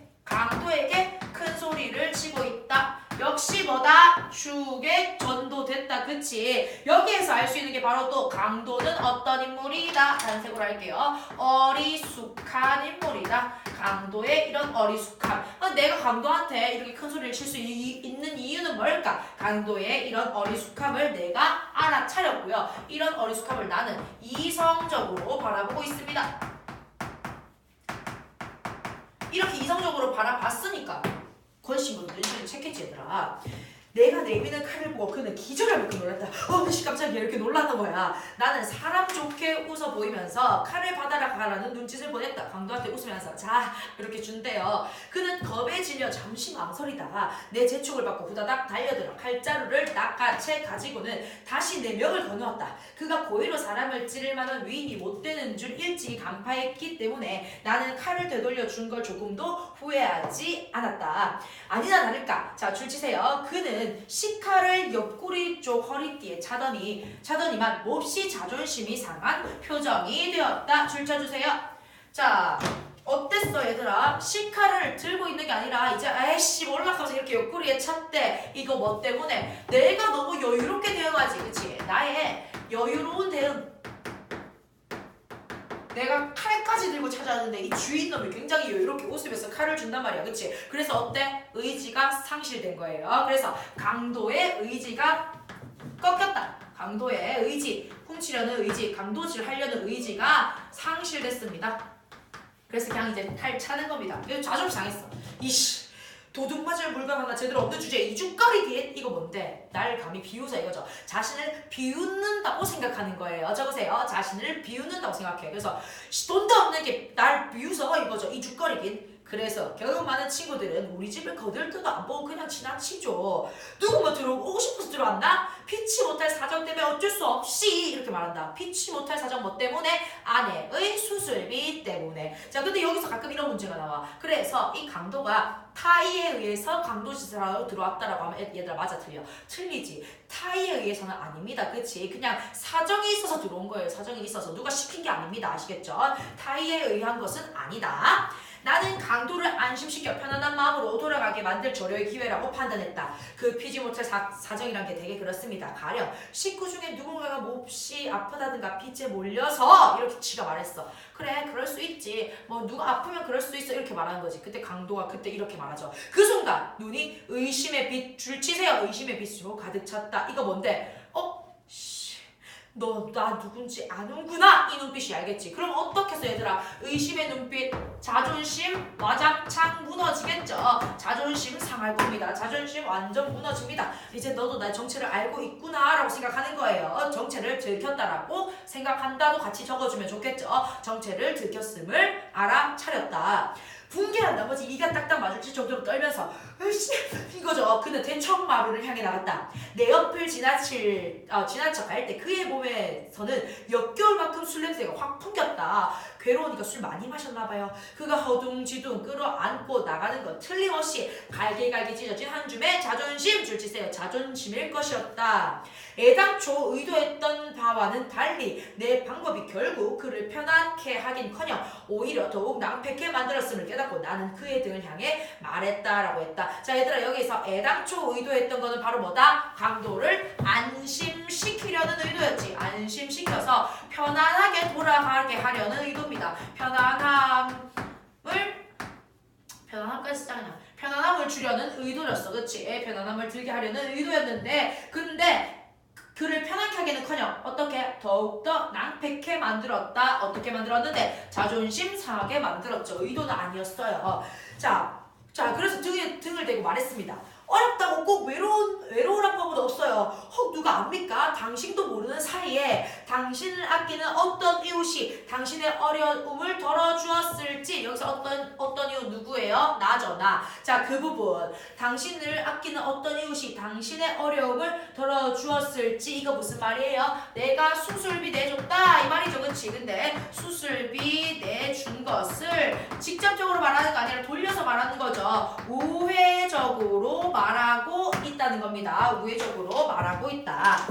큰 소리를 치고 있다. 역시 뭐다? 축에 전도됐다. 그치? 여기에서 알 수 있는 게 바로 또 강도는 어떤 인물이다. 단색으로 할게요. 어리숙한 인물이다. 강도의 이런 어리숙함. 내가 강도한테 이렇게 큰 소리를 칠 수 있는 이유는 뭘까? 강도의 이런 어리숙함을 내가 알아차렸고요. 이런 어리숙함을 나는 이성적으로 바라보고 있습니다. 이렇게 이성적으로 바라봤으니까 권신도 눈치를 챘겠지 얘들아. 내가 내미는 칼을 보고 그는 기절할 만큼 놀랐다. 씨 깜짝이야 이렇게 놀랐던 거야. 나는 사람 좋게 웃어 보이면서 칼을 받아라 가라는 눈짓을 보냈다. 강도한테 웃으면서 자 이렇게 준대요. 그는 겁에 질려 잠시 망설이다가 내 재촉을 받고 후다닥 달려들어 칼자루를 낚아채 가지고는 다시 내 명을 건너왔다. 그가 고의로 사람을 찌를 만한 위인이 못 되는 줄 일찍이 간파했기 때문에 나는 칼을 되돌려 준 걸 조금도 후회하지 않았다. 아니나 다를까. 자 줄치세요. 그는 식칼을 옆구리 쪽 허리띠에 차더니만 몹시 자존심이 상한 표정이 되었다. 줄 쳐주세요. 자 어땠어 얘들아? 식칼을 들고 있는 게 아니라 이제 에이씨 몰락하면서 이렇게 옆구리에 찼대. 이거 뭐 때문에? 내가 너무 여유롭게 대응하지. 그치? 나의 여유로운 대응. 내가 칼까지 들고 찾아왔는데 이 주인놈이 굉장히 여유롭게 웃으면서 칼을 준단 말이야. 그치? 그래서 어때? 의지가 상실된 거예요. 그래서 강도의 의지가 꺾였다. 강도의 의지, 훔치려는 의지, 강도질 하려는 의지가 상실됐습니다. 그래서 그냥 이제 칼 차는 겁니다. 자존심 상했어. 이씨 도둑 맞을 물건 하나 제대로 없는 주제에 이죽거리기. 이거 뭔데? 날 감히 비우자 이거죠. 자신을 비웃는다고 생각하는 거예요. 적으세요. 자신을 비웃는다고 생각해. 그래서 돈도 없는 게 날 비웃어 이거죠. 이죽거리긴. 그래서 경험 많은 친구들은 우리 집을 거들떠도 안 보고 그냥 지나치죠. 누구만 들어오고 싶어서 들어왔나? 피치 못할 사정 때문에 어쩔 수 없이 이렇게 말한다. 피치 못할 사정 뭐 때문에? 아내의 수술비 때문에. 자 근데 여기서 가끔 이런 문제가 나와. 그래서 이 강도가 타의에 의해서 강도시설하러 들어왔다라고 하면 얘들아 맞아 틀려? 틀리지. 타의에 의해서는 아닙니다. 그치? 그냥 사정이 있어서 들어온 거예요. 사정이 있어서. 누가 시킨 게 아닙니다. 아시겠죠? 타의에 의한 것은 아니다. 나는 강도를 안심시켜 편안한 마음으로 돌아가게 만들 절호의 기회라고 판단했다. 그 피지 못할 사정이란 게 되게 그렇습니다. 가령 식구 중에 누군가가 몹시 아프다든가 빚에 몰려서 이렇게 지가 말했어. 그래 그럴 수 있지. 뭐 누가 아프면 그럴 수 있어 이렇게 말하는 거지. 그때 강도가 그때 이렇게 말하죠. 그 순간 눈이 의심의 빛 줄치세요. 의심의 빛으로 가득 찼다. 이거 뭔데? 너 나 누군지 아는구나. 이 눈빛이 알겠지. 그럼 어떻게 해서 얘들아 의심의 눈빛 자존심 와장창 무너지겠죠. 자존심 상할 겁니다. 자존심 완전 무너집니다. 이제 너도 나의 정체를 알고 있구나 라고 생각하는 거예요. 정체를 들켰다라고 생각한다도 같이 적어주면 좋겠죠. 정체를 들켰음을 알아차렸다. 붕괴한 나머지 이가 딱딱 마주칠 정도로 떨면서 으씨 이거죠. 그는 대청마루를 향해 나갔다. 내 옆을 지나쳐 갈 때 그의 몸에서는 역겨울 만큼 술 냄새가 확 풍겼다. 괴로우니까 술 많이 마셨나봐요. 그가 허둥지둥 끌어안고 나가는 건 틀림없이 갈기갈기 찢어진 한 줌의 자존심 줄치세요. 자존심일 것이었다. 애당초 의도했던 바와는 달리 내 방법이 결국 그를 편안케 하긴커녕 오히려 더욱 낭패케 만들었음을 깨닫고 나는 그의 등을 향해 말했다라고 했다. 자 얘들아 여기서 애당초 의도했던 거는 바로 뭐다? 강도를 안심시키려는 의도였지. 안심시켜서 편안하게 돌아가게 하려는 의도입니다. 편안함까지 쓰잖아. 편안함을 주려는 의도였어. 그치? 편안함을 들게 하려는 의도였는데 근데 그를 편하게 하기는커녕 어떻게 더욱더 낭패케 만들었다. 어떻게 만들었는데 자존심 상하게 만들었죠. 의도는 아니었어요. 자 그래서 등을 대고 말했습니다. 어렵다고 꼭 외로우란 법은 없어요. 누가 압니까? 당신도 모르는 사이에 당신을 아끼는 어떤 이웃이 당신의 어려움을 덜어주었을지. 여기서 어떤 이웃 누구예요? 나죠, 나. 자, 그 부분. 당신을 아끼는 어떤 이웃이 당신의 어려움을 덜어주었을지. 이거 무슨 말이에요? 내가 수술비 내줬다 이 말이죠. 그치? 근데 수술비 내준 것을 직접적으로 말하는 거 아니라 돌려서 말하는 거죠. 우회적으로 말하고 있다는 겁니다. 우회적으로 말하고 있다.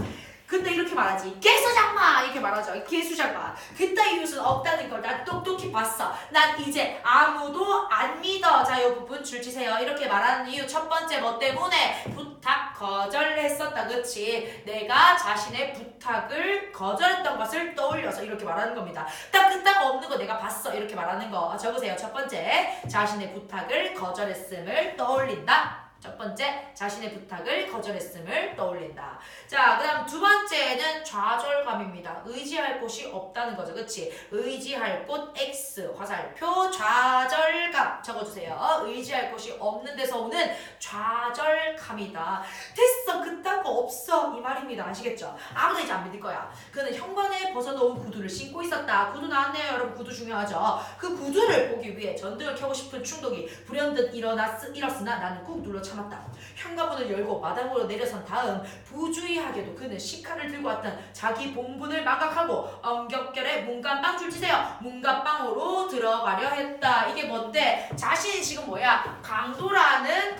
근데 이렇게 말하지. 개수작마 이렇게 말하죠. 개수작마. 그따위 이웃은 없다는 걸 난 똑똑히 봤어. 난 이제 아무도 안 믿어. 자, 이 부분 줄치세요. 이렇게 말하는 이유 첫 번째 뭐 때문에? 부탁 거절했었다. 그치? 내가 자신의 부탁을 거절했던 것을 떠올려서 이렇게 말하는 겁니다. 딱 그따가 없는 거 내가 봤어. 이렇게 말하는 거 적으세요. 첫 번째, 자신의 부탁을 거절했음을 떠올린다. 첫 번째, 자신의 부탁을 거절했음을 떠올린다. 자, 그 다음 두 번째는 좌절감입니다. 의지할 곳이 없다는 거죠. 그치? 의지할 곳 X, 화살표, 좌절감 적어주세요. 의지할 곳이 없는 데서 오는 좌절감이다. 됐어, 그딴 거 없어. 이 말입니다. 아시겠죠? 아무도 이제 안 믿을 거야. 그는 현관에 벗어놓은 구두를 신고 있었다. 구두 나왔네요, 여러분. 구두 중요하죠. 그 구두를 보기 위해 전등을 켜고 싶은 충동이 불현듯 일었으나 나는 꾹 눌러 참았다. 현관문을 열고 마당으로 내려선 다음 부주의하게도 그는 시카를 들고 왔던 자기 본분을 망각하고 엉겹결에 문간빵 줄치세요. 문간빵으로 들어가려 했다. 이게 뭔데? 자신이 지금 뭐야? 강도라는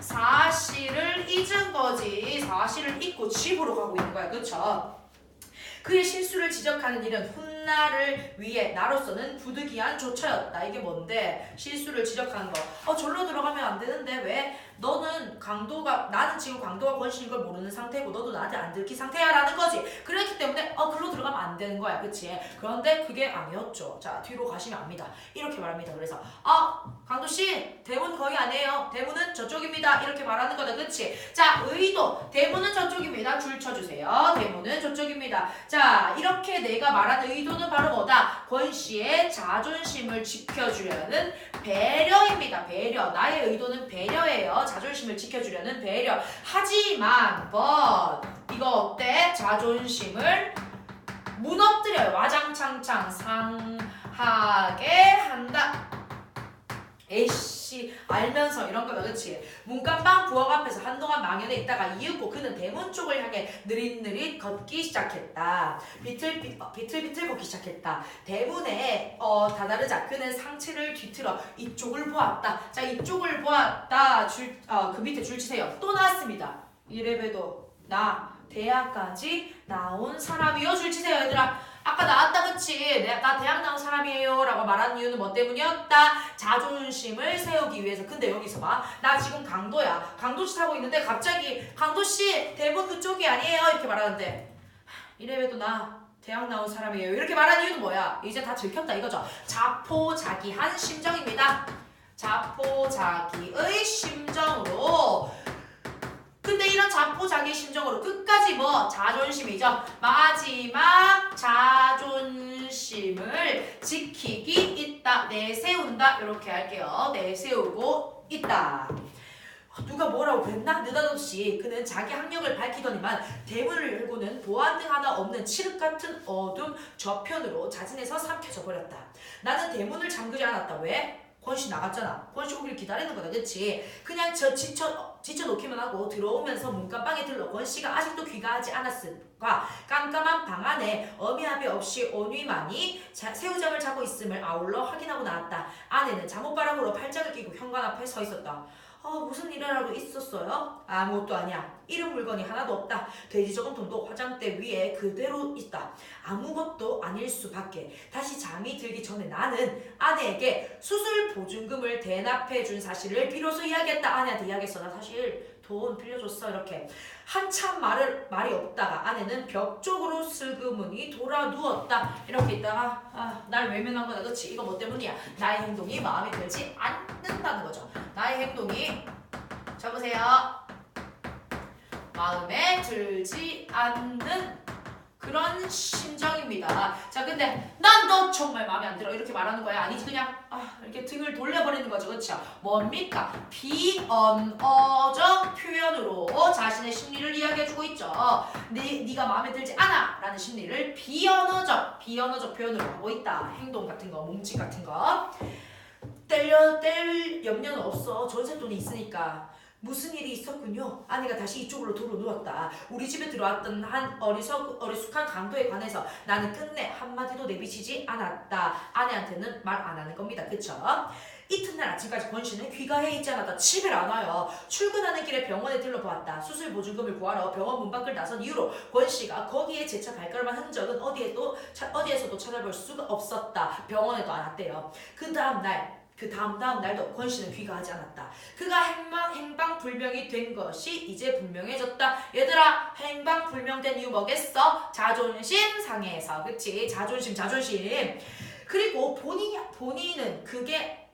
사실을 잊은 거지. 사실을 잊고 집으로 가고 있는 거야. 그쵸? 그의 실수를 지적하는 일은 훗날을 위해 나로서는 부득이한 조처였다. 이게 뭔데? 실수를 지적하는 거. 절로 들어가면 안 되는데 왜? 나는 지금 강도가 권씨인 걸 모르는 상태고 너도 나한테 안 들킨 상태야 라는 거지. 그렇기 때문에 글로 들어가면 안 되는 거야. 그치? 그런데 그게 아니었죠. 자, 뒤로 가시면 압니다. 이렇게 말합니다. 그래서 강도씨 대문 거기 아니에요. 대문은 저쪽입니다. 이렇게 말하는 거다. 그치? 자, 의도 대문은 저쪽입니다. 줄 쳐주세요. 대문은 저쪽입니다. 자, 이렇게 내가 말하는 의도는 바로 뭐다? 권씨의 자존심을 지켜주려는 배려입니다. 배려. 나의 의도는 배려예요. 자존심을 지켜주려는 배려. 하지만 이거 어때? 자존심을 무너뜨려요. 와장창창 상하게 한다. 에이씨, 알면서 이런 거다. 그치? 문간방 부엌 앞에서 한동안 망연해 있다가 이윽고 그는 대문 쪽을 향해 느릿느릿 걷기 시작했다. 비틀비틀 걷기 시작했다. 대문에 다다르자 그는 상체를 뒤틀어 이쪽을 보았다. 자, 이쪽을 보았다. 그 밑에 줄 치세요. 또 나왔습니다. 이래봬도 나 대학까지 나온 사람이요. 줄 치세요, 얘들아. 아까 나왔다. 그치? 나 대학 나온 사람이에요 라고 말하는 이유는 뭐 때문이었다? 자존심을 세우기 위해서. 근데 여기서 봐. 나 지금 강도야. 강도씨 타고 있는데 갑자기 강도씨 대문 그쪽이 아니에요 이렇게 말하는데 이래봬도 나 대학 나온 사람이에요 이렇게 말하는 이유는 뭐야? 이제 다 들켰다 이거죠. 자포자기한 심정입니다. 자포자기의 심정으로. 근데 이런 자포자기 심정으로 끝까지 자존심이죠. 마지막 자존심을 지키기 있다. 내세운다. 이렇게 할게요. 내세우고 있다. 누가 뭐라고 그랬나? 느닷없이 그는 자기 학력을 밝히더니만 대문을 열고는 보안등 하나 없는 칠흑같은 어둠 저편으로 자진해서 삼켜져 버렸다. 나는 대문을 잠그지 않았다. 왜? 권씨 나갔잖아. 권씨 오길 기다리는 거다. 그치? 그냥 지쳐놓기만 하고 들어오면서 문간방에 들러 권씨가 아직도 귀가하지 않았을까. 깜깜한 방 안에 어미아비 없이 온위만이 새우잠을 자고 있음을 아울러 확인하고 나왔다. 아내는 잠옷바람으로 팔짱을 끼고 현관 앞에 서 있었다. 무슨 일이라도 있었어요? 아무것도 아니야. 잃은 물건이 하나도 없다. 돼지 저금통도 화장대 위에 그대로 있다. 아무것도 아닐 수밖에. 다시 잠이 들기 전에 나는 아내에게 수술 보증금을 대납해 준 사실을 비로소 이야기했다. 아내한테 이야기했어. 나 사실 돈 빌려줬어. 이렇게 한참 말이 없다가 아내는 벽 쪽으로 슬그머니 돌아 누웠다. 이렇게 있다가 날 외면한 거다. 그치? 이거 뭐 때문이야? 나의 행동이 마음에 들지 않는다는 거죠. 나의 행동이 적으세요. 마음에 들지 않는 그런 심정입니다. 자, 근데 난 너 정말 마음에 안 들어 이렇게 말하는 거야? 아니지, 그냥 이렇게 등을 돌려버리는 거죠. 그렇죠? 뭡니까? 비언어적 표현으로 자신의 심리를 이야기해주고 있죠. 네가 마음에 들지 않아 라는 심리를 비언어적 표현으로 하고 있다. 행동 같은 거, 몸짓 같은 거. 뗄 염려는 없어. 전세돈이 있으니까. 무슨 일이 있었군요. 아내가 다시 이쪽으로 들어 누웠다. 우리 집에 들어왔던 한 어리숙한 강도에 관해서 나는 끝내 한마디도 내비치지 않았다. 아내한테는 말 안 하는 겁니다. 그쵸? 이튿날 아침까지 권 씨는 귀가해 있지 않았다. 집에 안 와요. 출근하는 길에 병원에 들러보았다. 수술 보증금을 구하러 병원 문 밖을 나선 이후로 권 씨가 거기에 재차 발걸음한 흔적은 어디에서도 찾아볼 수가 없었다. 병원에도 안 왔대요. 그 다음 날도 권 씨는 귀가하지 않았다. 그가 행방불명이 된 것이 이제 분명해졌다. 얘들아, 행방불명된 이유 뭐겠어? 자존심 상해서. 그치? 자존심. 그리고 본인은 그게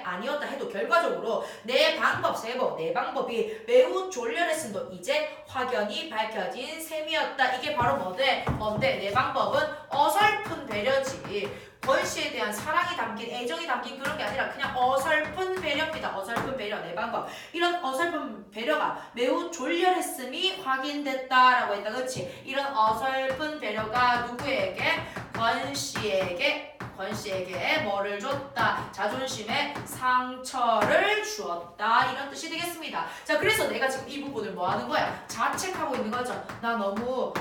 아니었다 해도 결과적으로 내 방법이 매우 졸렬했음도 이제 확연히 밝혀진 셈이었다. 이게 바로 뭔데? 내 방법은 어설픈 배려지. 권 씨에 대한 사랑이 담긴, 애정이 담긴 그런 게 아니라 그냥 어설픈 배려입니다. 어설픈 배려, 내 방법. 이런 어설픈 배려가 매우 졸렬했음이 확인됐다라고 했다. 그렇지? 이런 어설픈 배려가 누구에게? 권 씨에게 뭐를 줬다? 자존심에 상처를 주었다. 이런 뜻이 되겠습니다. 자, 그래서 내가 지금 이 부분을 뭐 하는 거야? 자책하고 있는 거죠. 나 너무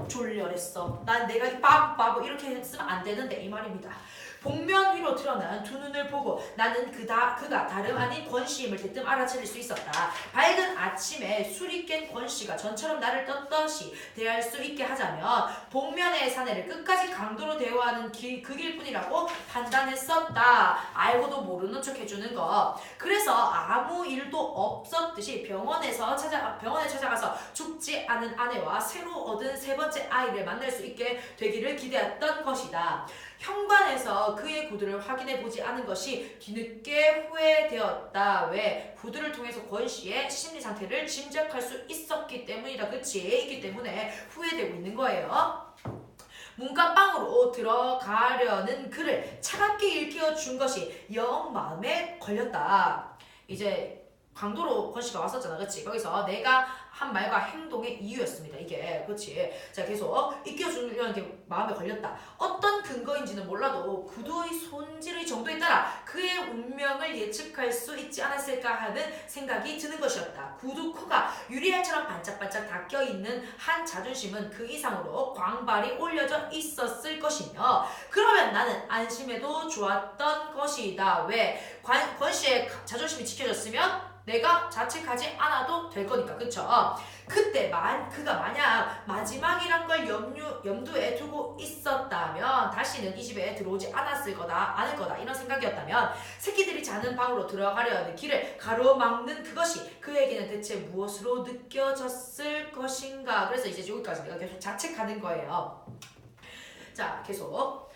졸렬했어. 내가 바보 이렇게 쓰면 안 되는데 이 말입니다. 복면 위로 드러난 두 눈을 보고 나는 그가 다름 아닌 권 씨임을 대뜸 알아차릴 수 있었다. 밝은 아침에 술이 깬 권 씨가 전처럼 나를 떳떳이 대할 수 있게 하자면 복면의 사내를 끝까지 강도로 대우하는 그 길뿐이라고 판단했었다. 알고도 모르는 척 해주는 거. 그래서 아무 일도 없었듯이 병원에 찾아가서 죽지 않은 아내와 새로 얻은 세 번째 아이를 만날 수 있게 되기를 기대했던 것이다. 현관에서 그의 구두를 확인해 보지 않은 것이 뒤늦게 후회되었다. 왜? 구두를 통해서 권 씨의 심리 상태를 짐작할 수 있었기 때문이다. 그치? 있기 때문에 후회되고 있는 거예요. 문간방으로 들어가려는 그를 차갑게 일깨워 준 것이 영 마음에 걸렸다. 이제 강도로 권 씨가 왔었잖아. 그치? 거기서 내가 한 말과 행동의 이유였습니다. 이게. 그치? 자, 계속 익혀주려는 게 마음에 걸렸다. 어떤 근거인지는 몰라도 구두의 손질의 정도에 따라 그의 운명을 예측할 수 있지 않았을까 하는 생각이 드는 것이었다. 구두 코가 유리알처럼 반짝반짝 닫혀있는 한 자존심은 그 이상으로 광발이 올려져 있었을 것이며 그러면 나는 안심해도 좋았던 것이다. 왜? 권 씨의 자존심이 지켜졌으면 내가 자책하지 않아도 될 거니까. 그쵸? 그때 그가 만약 마지막이란 걸 염두에 두고 있었다면 다시는 이 집에 들어오지 않을 거다 이런 생각이었다면 새끼들이 자는 방으로 들어가려는 길을 가로막는 그것이 그에게는 대체 무엇으로 느껴졌을 것인가. 그래서 이제 여기까지 내가 계속 자책하는 거예요. 자, 계속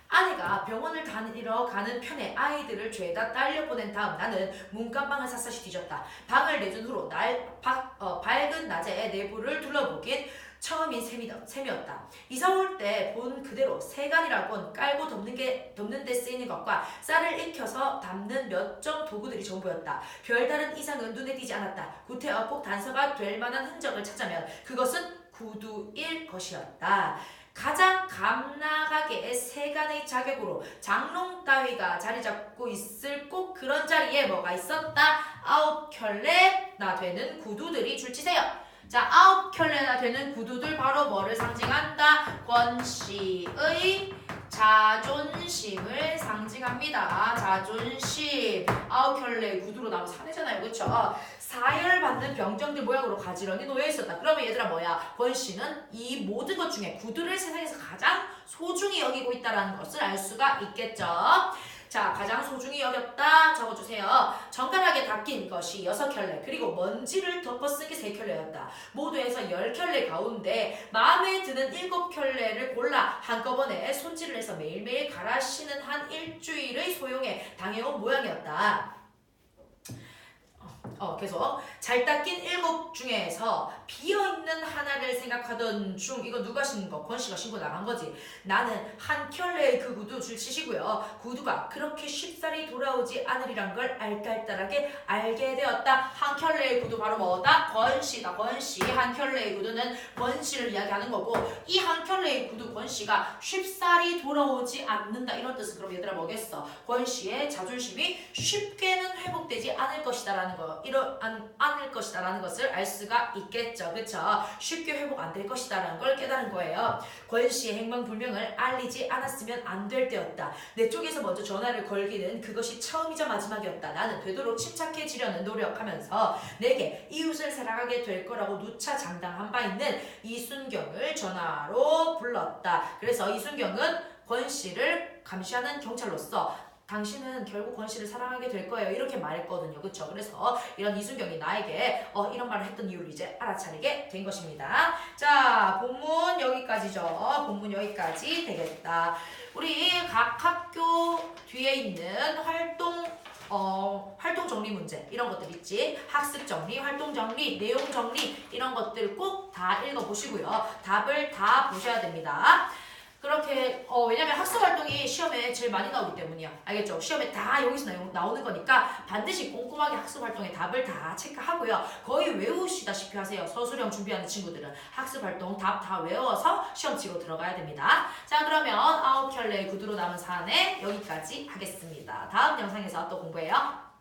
아내가 병원을 다니러 가는 편에 아이들을 죄다 딸려 보낸 다음 나는 문간방을 샅샅이 뒤졌다. 방을 내준 후로 밝은 낮에 내부를 둘러보긴 처음인 셈이었다. 이사 올 때 본 그대로 세간이라곤 깔고 덮는 데 쓰이는 것과 쌀을 익혀서 담는 몇 점 도구들이 전부였다. 별다른 이상은 눈에 띄지 않았다. 구태여 꼭 단서가 될 만한 흔적을 찾자면 그것은 구두일 것이었다. 가장 감나가게 세간의 자격으로 장롱 따위가 자리 잡고 있을 꼭 그런 자리에 뭐가 있었다? 9켤레나 되는 구두들이 줄지세요. 자, 9켤레나 되는 구두들 바로 뭐를 상징한다? 권 씨의 자존심을 상징합니다. 자존심. 9켤레 구두로 나온 사내잖아요. 그쵸? 사열받는 병정들 모양으로 가지런히 놓여 있었다. 그러면 얘들아 뭐야? 권 씨는 이 모든 것 중에 구두를 세상에서 가장 소중히 여기고 있다는 것을 알 수가 있겠죠. 자, 가장 소중히 여겼다 적어주세요. 정갈하게 닦인 것이 6켤레 그리고 먼지를 덮어쓴 게 3켤레였다. 모두 해서 10켤레 가운데 마음에 드는 7켤레를 골라 한꺼번에 손질을 해서 매일매일 갈아 신은 한 일주일의 소용에 당해온 모양이었다. 계속 잘 닦인 7 중에서 비어있는 하나를 생각하던 중 이거 누가 신은 거? 권 씨가 신고 나간 거지. 나는 한 켤레의 그 구두 줄치시고요. 구두가 그렇게 쉽사리 돌아오지 않으리란 걸 알딸딸하게 알게 되었다. 한 켤레의 구두 바로 뭐다? 권 씨다. 권 씨. 한 켤레의 구두는 권 씨를 이야기하는 거고 이 한 켤레의 구두 권 씨가 쉽사리 돌아오지 않는다. 이런 뜻은 그럼 얘들아 뭐겠어? 권 씨의 자존심이 쉽게는 회복되지 않을 것이다 라는 거 않을 것이다 라는 것을 알 수가 있겠죠. 그쵸? 쉽게 회복 안 될 것이다 라는 걸 깨달은 거예요. 권 씨의 행방불명을 알리지 않았으면 안 될 때였다. 내 쪽에서 먼저 전화를 걸기는 그것이 처음이자 마지막이었다. 나는 되도록 침착해지려는 노력하면서 내게 이웃을 사랑하게 될 거라고 누차 장담한 바 있는 이순경을 전화로 불렀다. 그래서 이순경은 권 씨를 감시하는 경찰로서 당신은 결국 권 씨를 사랑하게 될 거예요. 이렇게 말했거든요. 그쵸? 그래서 이런 이순경이 나에게 이런 말을 했던 이유를 이제 알아차리게 된 것입니다. 자, 본문 여기까지죠. 본문 여기까지 되겠다. 우리 각 학교 뒤에 있는 활동 정리 문제 이런 것들 있지. 학습 정리, 활동 정리, 내용 정리 이런 것들 꼭 다 읽어보시고요. 답을 다 보셔야 됩니다. 그렇게 왜냐면 학습 활동이 시험에 제일 많이 나오기 때문이야. 알겠죠? 시험에 다 여기서 나오는 거니까 반드시 꼼꼼하게 학습 활동의 답을 다 체크하고요. 거의 외우시다시피 하세요. 서술형 준비하는 친구들은 학습 활동 답 다 외워서 시험 치고 들어가야 됩니다. 자, 그러면 9켤레의 구두로 남은 사안에 여기까지 하겠습니다. 다음 영상에서 또 공부해요.